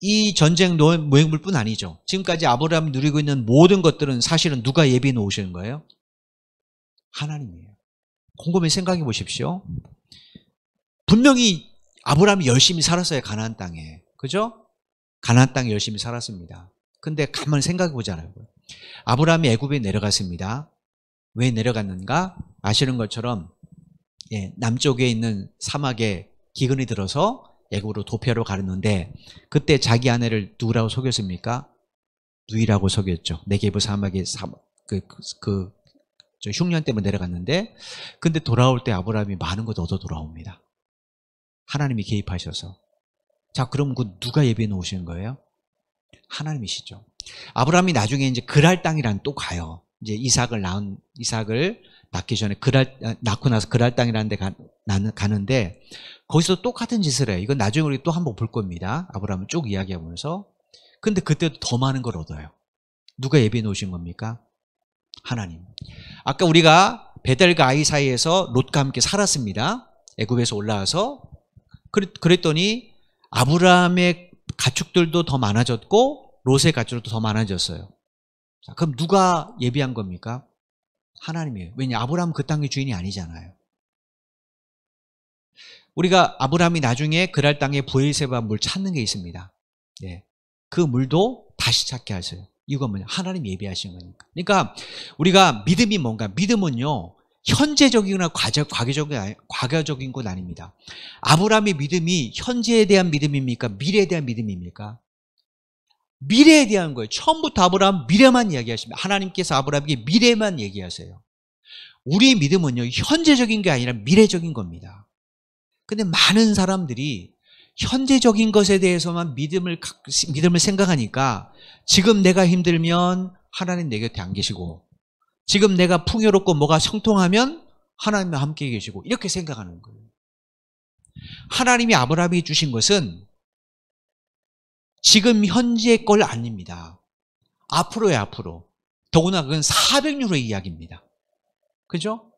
이 전쟁 모형물뿐 아니죠. 지금까지 아브라함이 누리고 있는 모든 것들은 사실은 누가 예비해 놓으시는 거예요? 하나님이에요. 곰곰이 생각해 보십시오. 분명히 아브라함이 열심히 살았어요. 가나안 땅에. 그죠? 가나안 땅에 열심히 살았습니다. 근데 가만히 생각해 보잖아요. 아브라함이 애굽에 내려갔습니다. 왜 내려갔는가? 아시는 것처럼 남쪽에 있는 사막에 기근이 들어서 애굽으로 도피하러 가는데 그때 자기 아내를 누구라고 속였습니까? 누이라고 속였죠. 네게브 사막에 저 흉년 때문에 내려갔는데 근데 돌아올 때 아브라함이 많은 것 얻어 돌아옵니다. 하나님이 개입하셔서. 자, 그럼 그 누가 예비해 놓으시는 거예요? 하나님이시죠. 아브라함이 나중에 이제 그랄 땅이란 또 가요. 이제 이삭을 낳기 전에 낳고 나서 그랄 땅이라는 데 가는데 거기서 똑같은 짓을 해요. 이건 나중에 우리 또 한번 볼 겁니다. 아브라함을 쭉 이야기하면서. 근데 그때도 더 많은 걸 얻어요. 누가 예비해 놓으신 겁니까? 하나님. 아까 우리가 베델과 아이 사이에서 롯과 함께 살았습니다. 애굽에서 올라와서. 그랬더니 아브라함의 가축들도 더 많아졌고 롯의 가축들도 더 많아졌어요. 자, 그럼 누가 예비한 겁니까? 하나님이에요. 왜냐? 아브라함은 그 땅의 주인이 아니잖아요. 우리가 아브라함이 나중에 그랄 땅에 브엘세바 물 찾는 게 있습니다. 네. 그 물도 다시 찾게 하세요. 이유가 뭐냐? 하나님 예비하신 거니까. 그러니까 우리가 믿음이 뭔가? 믿음은요, 현재적이거나 과거적인 건 아닙니다. 아브라함의 믿음이 현재에 대한 믿음입니까? 미래에 대한 믿음입니까? 미래에 대한 거예요. 처음부터 아브라함 미래만 이야기하십니다. 하나님께서 아브라함에게 미래만 얘기하세요. 우리의 믿음은요, 현재적인 게 아니라 미래적인 겁니다. 근데 많은 사람들이 현재적인 것에 대해서만 믿음을 생각하니까 지금 내가 힘들면 하나님 내 곁에 안 계시고 지금 내가 풍요롭고 뭐가 형통하면 하나님과 함께 계시고 이렇게 생각하는 거예요. 하나님이 아브라함에게 주신 것은 지금 현재 걸 아닙니다. 앞으로의 앞으로. 더구나 그건 400년의 이야기입니다. 그죠?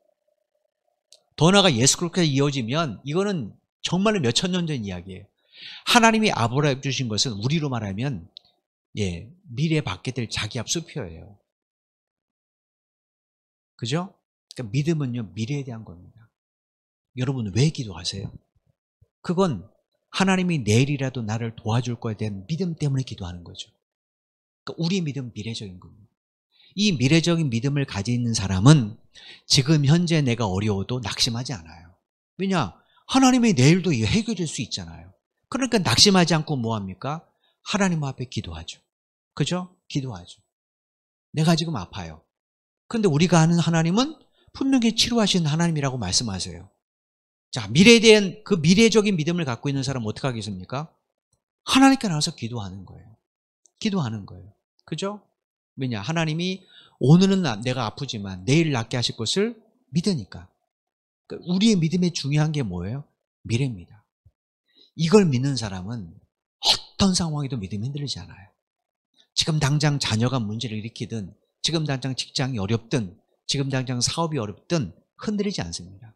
더 나아가 예수 그리스도까지 이어지면 이거는 정말로 몇천 년 전 이야기예요. 하나님이 아브라함에게 주신 것은 우리로 말하면 미래에 받게 될 자기 앞 수표예요. 그죠? 그러니까 믿음은요, 미래에 대한 겁니다. 여러분 왜 기도하세요? 그건 하나님이 내일이라도 나를 도와줄 거에 대한 믿음 때문에 기도하는 거죠. 그러니까 우리의 믿음은 미래적인 겁니다. 이 미래적인 믿음을 가지고 있는 사람은 지금 현재 내가 어려워도 낙심하지 않아요. 왜냐? 하나님이 내일도 해결될 수 있잖아요. 그러니까 낙심하지 않고 뭐합니까? 하나님 앞에 기도하죠. 그죠? 기도하죠. 내가 지금 아파요. 그런데 우리가 아는 하나님은 분명히 치료하신 하나님이라고 말씀하세요. 자, 미래에 대한 그 미래적인 믿음을 갖고 있는 사람은 어떻게 하겠습니까? 하나님께 나와서 기도하는 거예요. 기도하는 거예요. 그죠? 왜냐? 하나님이 오늘은 내가 아프지만 내일 낫게 하실 것을 믿으니까. 그러니까 우리의 믿음의 중요한 게 뭐예요? 미래입니다. 이걸 믿는 사람은 어떤 상황에도 믿음이 흔들리지 않아요. 지금 당장 자녀가 문제를 일으키든 지금 당장 직장이 어렵든 지금 당장 사업이 어렵든 흔들리지 않습니다.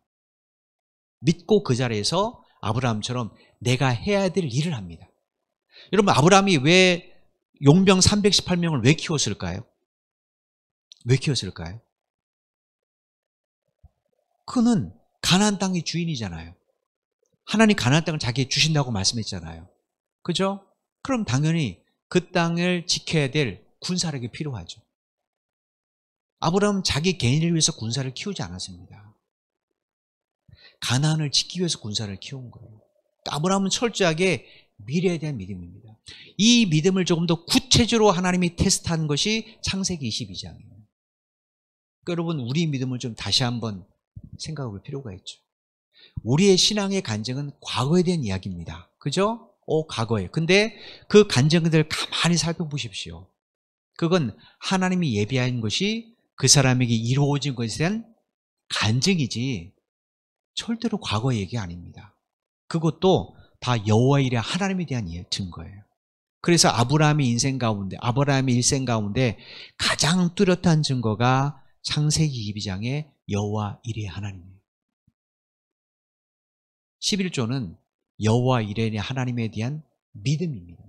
믿고 그 자리에서 아브라함처럼 내가 해야 될 일을 합니다. 여러분, 아브라함이 왜 용병 318명을 왜 키웠을까요? 왜 키웠을까요? 그는 가나안 땅의 주인이잖아요. 하나님 가나안 땅을 자기에게 주신다고 말씀했잖아요. 그죠? 그럼 당연히 그 땅을 지켜야 될 군사력이 필요하죠. 아브라함은 자기 개인을 위해서 군사를 키우지 않았습니다. 가나안을 지키기 위해서 군사를 키운 거예요. 아브라함은 철저하게 미래에 대한 믿음입니다. 이 믿음을 조금 더 구체적으로 하나님이 테스트한 것이 창세기 22장이에요. 그러니까 여러분, 우리 믿음을 좀 다시 한번 생각해 볼 필요가 있죠. 우리의 신앙의 간증은 과거에 대한 이야기입니다. 그죠? 과거에. 근데 그 간증들 가만히 살펴보십시오. 그건 하나님이 예비한 것이 그 사람에게 이루어진 것에 대한 간증이지 절대로 과거 얘기 아닙니다. 그것도 다 여호와 이레 하나님에 대한 증거예요. 그래서 아브라함의 일생 가운데 가장 뚜렷한 증거가 창세기 22장의 여호와 이레 하나님이에요. 11조는 여호와 이레 하나님에 대한 믿음입니다.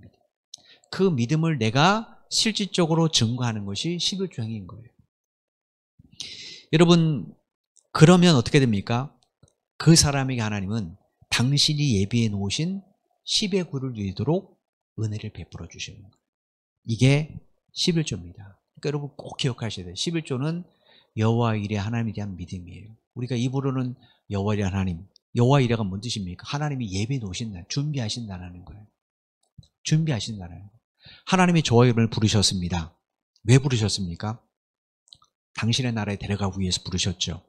그 믿음을 내가 실질적으로 증거하는 것이 11조 행위인 거예요. 여러분, 그러면 어떻게 됩니까? 그 사람에게 하나님은 당신이 예비해 놓으신 10의 구를 누리도록 은혜를 베풀어 주시는 거예요. 이게 11조입니다. 그러니까 여러분 꼭 기억하셔야 돼요. 11조는 여호와 이레 하나님에 대한 믿음이에요. 우리가 입으로는 여호와 이레 하나님, 여호와 이레가 뭔 뜻입니까? 하나님이 예비해 놓으신다, 준비하신다는 거예요. 준비하신다는 거예요. 하나님이 저와 여러분을 부르셨습니다. 왜 부르셨습니까? 당신의 나라에 데려가기 위해서 부르셨죠.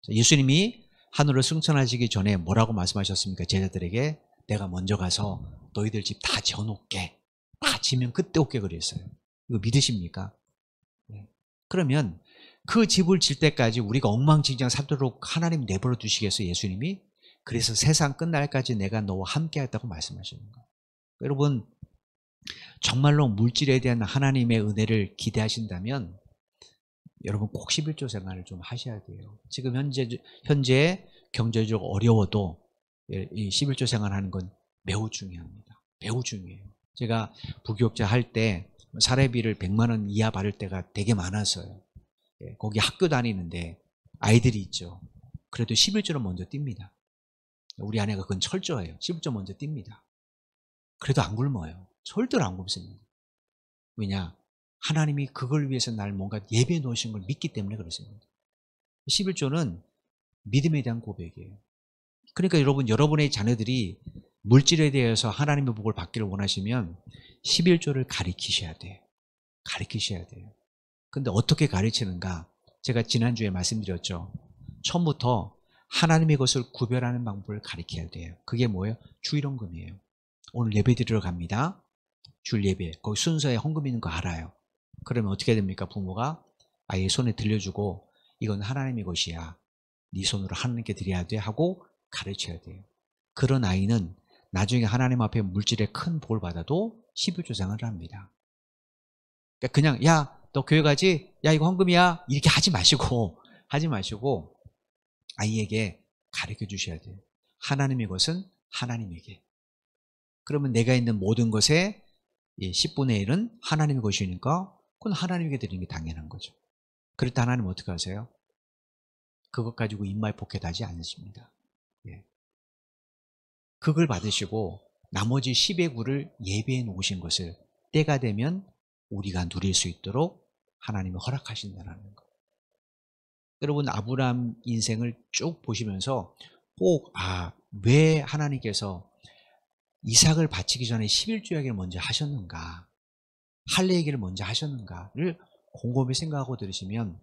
예수님이 하늘을 승천하시기 전에 뭐라고 말씀하셨습니까? 제자들에게 내가 먼저 가서 너희들 집 다 지어놓게. 다 지면 그때 올게 그랬어요. 이거 믿으십니까? 네. 그러면 그 집을 질 때까지 우리가 엉망진창 살도록 하나님 내버려 두시겠어요? 예수님이? 그래서 세상 끝날까지 내가 너와 함께 하겠다고 말씀하시는 거예요. 여러분, 정말로 물질에 대한 하나님의 은혜를 기대하신다면 여러분 꼭 11조 생활을 좀 하셔야 돼요. 지금 현재 경제적으로 어려워도 이 11조 생활하는 건 매우 중요합니다. 매우 중요해요. 제가 부교육자 할 때 사례비를 100만 원 이하 받을 때가 되게 많았어요. 거기 학교 다니는데 아이들이 있죠. 그래도 11조는 먼저 띱니다. 우리 아내가 그건 철저해요. 11조 먼저 띱니다. 그래도 안 굶어요. 절대로 안 굶습니다. 왜냐? 하나님이 그걸 위해서 날 뭔가 예배해 놓으신 걸 믿기 때문에 그렇습니다. 11조는 믿음에 대한 고백이에요. 그러니까 여러분의 자녀들이 물질에 대해서 하나님의 복을 받기를 원하시면 11조를 가리키셔야 돼요. 가리키셔야 돼요. 근데 어떻게 가르치는가? 제가 지난주에 말씀드렸죠. 처음부터 하나님의 것을 구별하는 방법을 가르쳐야 돼요. 그게 뭐예요? 주일헌금이에요. 오늘 예배 드리러 갑니다. 주일 예배. 거기 순서에 헌금 있는 거 알아요. 그러면 어떻게 됩니까? 부모가 아이의 손에 들려주고 이건 하나님의 것이야. 네 손으로 하나님께 드려야 돼 하고 가르쳐야 돼요. 그런 아이는 나중에 하나님 앞에 물질에 큰 복을 받아도 11조 생활을 합니다. 그러니까 그냥 야, 너 교회 가지? 야, 이거 헌금이야. 이렇게 하지 마시고 아이에게 가르쳐 주셔야 돼요. 하나님의 것은 하나님에게. 그러면 내가 있는 모든 것에 10분의 1은 하나님의 것이니까 그건 하나님에게 드리는 게 당연한 거죠. 그럴 때 하나님은 어떻게 하세요? 그것 가지고 입마에 복해하지 않으십니다. 예. 그걸 받으시고 나머지 10의 구를 예배해 놓으신 것을 때가 되면 우리가 누릴 수 있도록 하나님이 허락하신다는 거예요. 여러분, 아브라함 인생을 쭉 보시면서 꼭 왜 하나님께서 이삭을 바치기 전에 11조 이야기를 먼저 하셨는가, 할례 얘기를 먼저 하셨는가를 곰곰이 생각하고 들으시면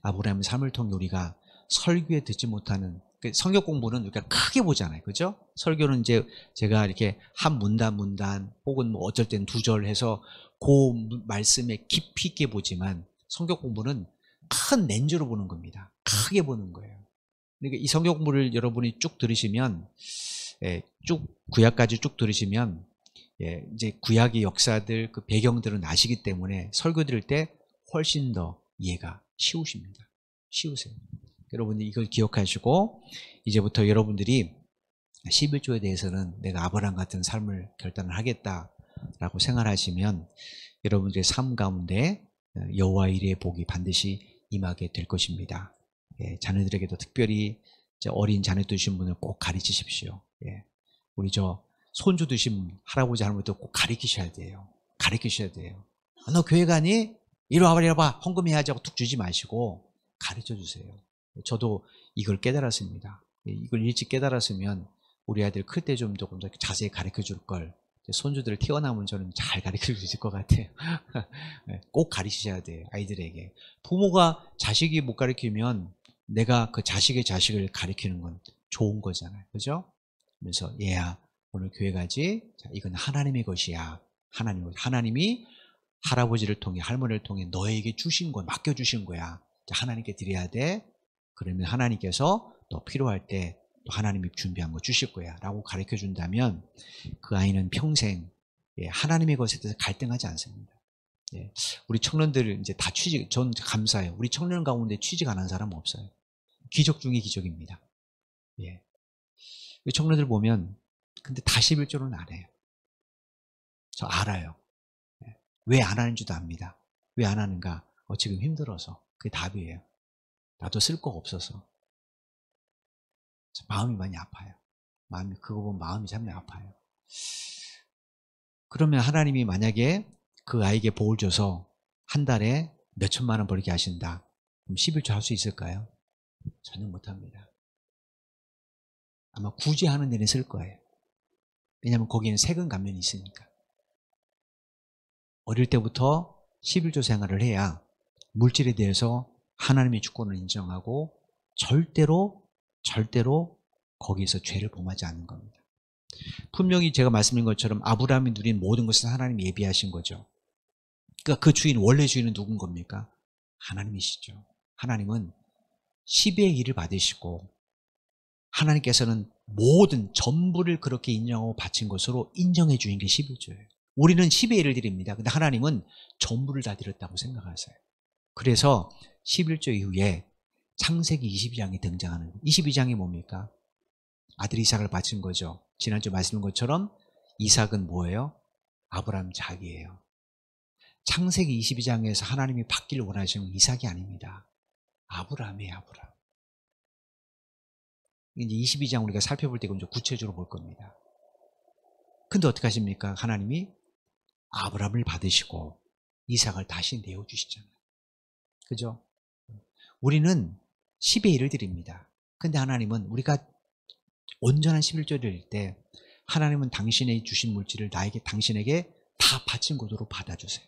아브라함의 삶을 통해 우리가 설교에 듣지 못하는, 성경 공부는 우리가 크게 보잖아요. 그죠? 설교는 이제 제가 이렇게 한 문단 혹은 뭐 어쩔 땐 두 절 해서 그 말씀에 깊이 있게 보지만 성경 공부는 큰 렌즈로 보는 겁니다. 크게 보는 거예요. 그러니까 이 성경 공부를 여러분이 쭉 들으시면 구약까지 쭉 들으시면 이제 구약의 역사들, 그 배경들은 아시기 때문에 설교 들을 때 훨씬 더 이해가 쉬우십니다. 쉬우세요. 여러분들 이걸 기억하시고 이제부터 여러분들이 11조에 대해서는 내가 아브라함 같은 삶을 결단을 하겠다라고 생각하시면 여러분들의 삶 가운데 여호와 이레의 복이 반드시 임하게 될 것입니다. 자녀들에게도 특별히 어린 자녀 두신 분을 꼭 가르치십시오. 우리 손주 두신 할아버지 할머니도 꼭 가르치셔야 돼요. 가르치셔야 돼요. 너 교회 가니? 이리 와봐. 헌금 해야지 하고 툭 주지 마시고 가르쳐 주세요. 저도 이걸 깨달았습니다. 이걸 일찍 깨달았으면 우리 아들 클 때 좀 조금 더 자세히 가르쳐 줄 걸. 손주들 태어나면 저는 잘 가르쳐 주실 것 같아요. 꼭 가르치셔야 돼요, 아이들에게. 부모가 자식이 못 가르치면 내가 그 자식의 자식을 가르치는 건 좋은 거잖아요. 그죠? 그래서 얘야, 오늘 교회 가지? 자, 이건 하나님의 것이야. 하나님이 할아버지를 통해, 할머니를 통해 너에게 주신 거야, 맡겨주신 거야. 자, 하나님께 드려야 돼. 그러면 하나님께서 또 필요할 때 또 하나님이 준비한 거 주실 거야 라고 가르쳐 준다면 그 아이는 평생 하나님의 것에 대해서 갈등하지 않습니다. 우리 청년들 이제 다 전 감사해요. 우리 청년 가운데 취직 안 한 사람 없어요. 기적 중에 기적입니다. 청년들 보면 근데 다 11조는 안 해요. 저 알아요. 왜 안 하는지도 압니다. 왜 안 하는가? 지금 힘들어서. 그게 답이에요. 나도 쓸 거 없어서. 마음이 많이 아파요. 그거 보면 마음이 참 아파요. 그러면 하나님이 만약에 그 아이에게 복을 줘서 한 달에 몇 천만 원 벌게 하신다. 그럼 11조 할 수 있을까요? 전혀 못합니다. 아마 굳이 하는 데는 쓸 거예요. 왜냐하면 거기에는 세금 감면이 있으니까. 어릴 때부터 11조 생활을 해야 물질에 대해서 하나님의 주권을 인정하고 절대로 거기서 죄를 범하지 않는 겁니다. 분명히 제가 말씀드린 것처럼 아브라함이 누린 모든 것을 하나님이 예비하신 거죠. 그러니까 그 주인, 원래 주인은 누군 겁니까? 하나님이시죠. 하나님은 10의 1을 받으시고 하나님께서는 모든 전부를 그렇게 인정하고 바친 것으로 인정해 주신 게 11조예요. 우리는 10의 1을 드립니다. 근데 하나님은 전부를 다 드렸다고 생각하세요. 그래서 11조 이후에 창세기 22장이 등장하는 거예요. 22장이 뭡니까? 아들 이삭을 바친 거죠. 지난주 말씀인 것처럼 이삭은 뭐예요? 아브라함 자기예요. 창세기 22장에서 하나님이 받기를 원하시는 이삭이 아닙니다. 아브라함이에요, 아브라함. 이제 22장 우리가 살펴볼 때 좀 구체적으로 볼 겁니다. 근데 어떻게 하십니까? 하나님이 아브라함을 받으시고 이삭을 다시 내어주시잖아요. 그죠? 우리는 10의 1을 드립니다. 근데 하나님은 우리가 온전한 11조를 드릴 때 하나님은 당신의 주신 물질을 당신에게 다 바친 것으로 받아주세요.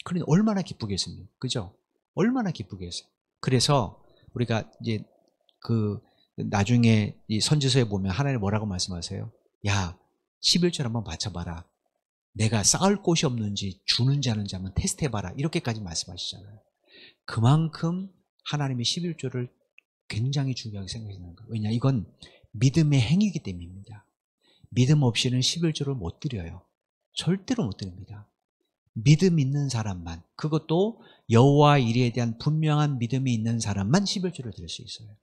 그러니 얼마나 기쁘겠습니까? 그죠? 얼마나 기쁘겠어요. 그래서 우리가 이제 나중에 이 선지서에 보면 하나님 뭐라고 말씀하세요? 야, 11조를 한번 맞춰봐라. 내가 쌓을 곳이 없는지 주는지 하는지 한번 테스트해봐라. 이렇게까지 말씀하시잖아요. 그만큼 하나님이 11조를 굉장히 중요하게 생각하시는 거예요. 왜냐? 이건 믿음의 행위이기 때문입니다. 믿음 없이는 11조를 못 드려요. 절대로 못 드립니다. 믿음 있는 사람만, 그것도 여호와 일에 대한 분명한 믿음이 있는 사람만 11조를 드릴 수 있어요.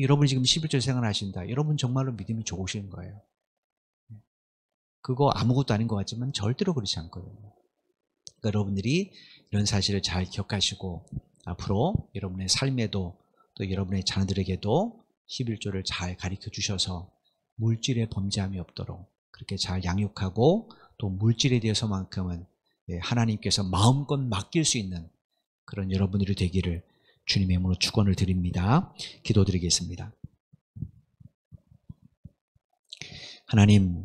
여러분이 지금 11조 생활하신다. 여러분 정말로 믿음이 좋으신 거예요. 그거 아무것도 아닌 것 같지만 절대로 그렇지 않거든요. 그러니까 여러분들이 이런 사실을 잘 기억하시고 앞으로 여러분의 삶에도 또 여러분의 자녀들에게도 11조를 잘 가르쳐 주셔서 물질에 범죄함이 없도록 그렇게 잘 양육하고 또 물질에 대해서만큼은 하나님께서 마음껏 맡길 수 있는 그런 여러분들이 되기를 주님의 이름으로 축원을 드립니다. 기도드리겠습니다. 하나님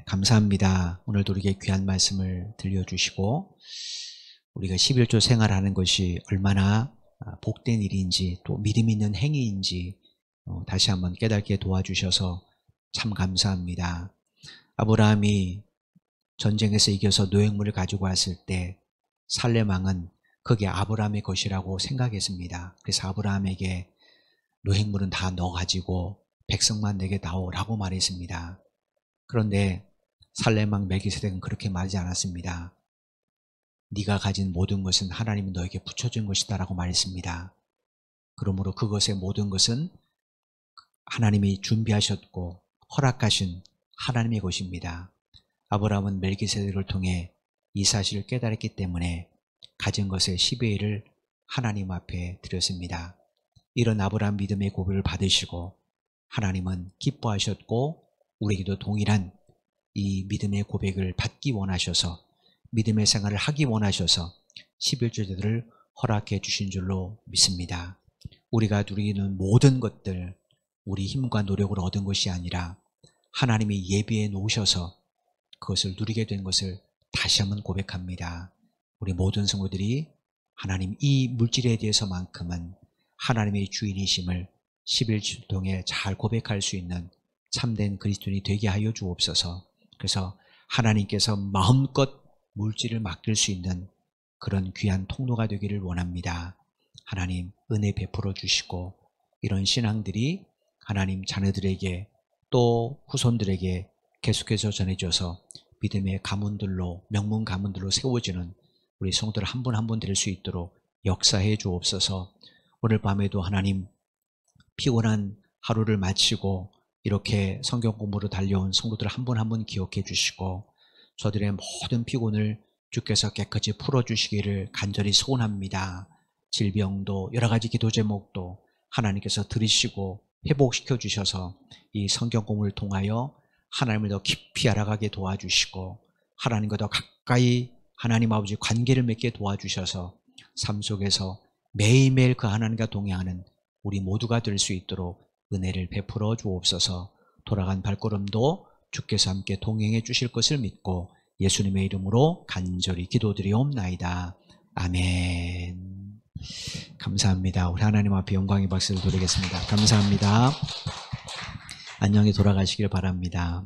감사합니다. 오늘도 우리에게 귀한 말씀을 들려주시고 우리가 11조 생활하는 것이 얼마나 복된 일인지 또 믿음 있는 행위인지 다시 한번 깨닫게 도와주셔서 참 감사합니다. 아브라함이 전쟁에서 이겨서 노획물을 가지고 왔을 때 살렘 왕은 그게 아브라함의 것이라고 생각했습니다. 그래서 아브라함에게 노획물은 다 너 가지고 백성만 내게 나오라고 말했습니다. 그런데 살렘 왕 멜기세덱은 그렇게 말하지 않았습니다. 네가 가진 모든 것은 하나님이 너에게 붙여준 것이다 라고 말했습니다. 그러므로 그것의 모든 것은 하나님이 준비하셨고 허락하신 하나님의 것입니다. 아브라함은 멜기세덱을 통해 이 사실을 깨달았기 때문에 가진 것의 10의 1을 하나님 앞에 드렸습니다. 이런 아브라함 믿음의 고백을 받으시고 하나님은 기뻐하셨고 우리에게도 동일한 이 믿음의 고백을 받기 원하셔서 믿음의 생활을 하기 원하셔서 11조들을 허락해 주신 줄로 믿습니다. 우리가 누리는 모든 것들 우리 힘과 노력으로 얻은 것이 아니라 하나님이 예비해 놓으셔서 그것을 누리게 된 것을 다시 한번 고백합니다. 우리 모든 성도들이 하나님 이 물질에 대해서만큼은 하나님의 주인이심을 11주 동에 잘 고백할 수 있는 참된 그리스도인이 되게 하여 주옵소서. 그래서 하나님께서 마음껏 물질을 맡길 수 있는 그런 귀한 통로가 되기를 원합니다. 하나님 은혜 베풀어 주시고 이런 신앙들이 하나님 자녀들에게 또 후손들에게 계속해서 전해져서 믿음의 가문들로 명문 가문들로 세워지는 우리 성도들 한 분 한 분 될 수 있도록 역사해 주옵소서. 오늘 밤에도 하나님 피곤한 하루를 마치고 이렇게 성경 공부로 달려온 성도들 한 분 한 분 기억해 주시고 저들의 모든 피곤을 주께서 깨끗이 풀어주시기를 간절히 소원합니다. 질병도 여러 가지 기도 제목도 하나님께서 들으시고 회복시켜 주셔서 이 성경 공부를 통하여 하나님을 더 깊이 알아가게 도와주시고 하나님과 더 가까이 하나님 아버지 관계를 맺게 도와주셔서 삶 속에서 매일매일 그 하나님과 동행하는 우리 모두가 될 수 있도록 은혜를 베풀어 주옵소서. 돌아간 발걸음도 주께서 함께 동행해 주실 것을 믿고 예수님의 이름으로 간절히 기도드리옵나이다. 아멘. 감사합니다. 우리 하나님 앞에 영광의 박수를 드리겠습니다. 감사합니다. 안녕히 돌아가시길 바랍니다.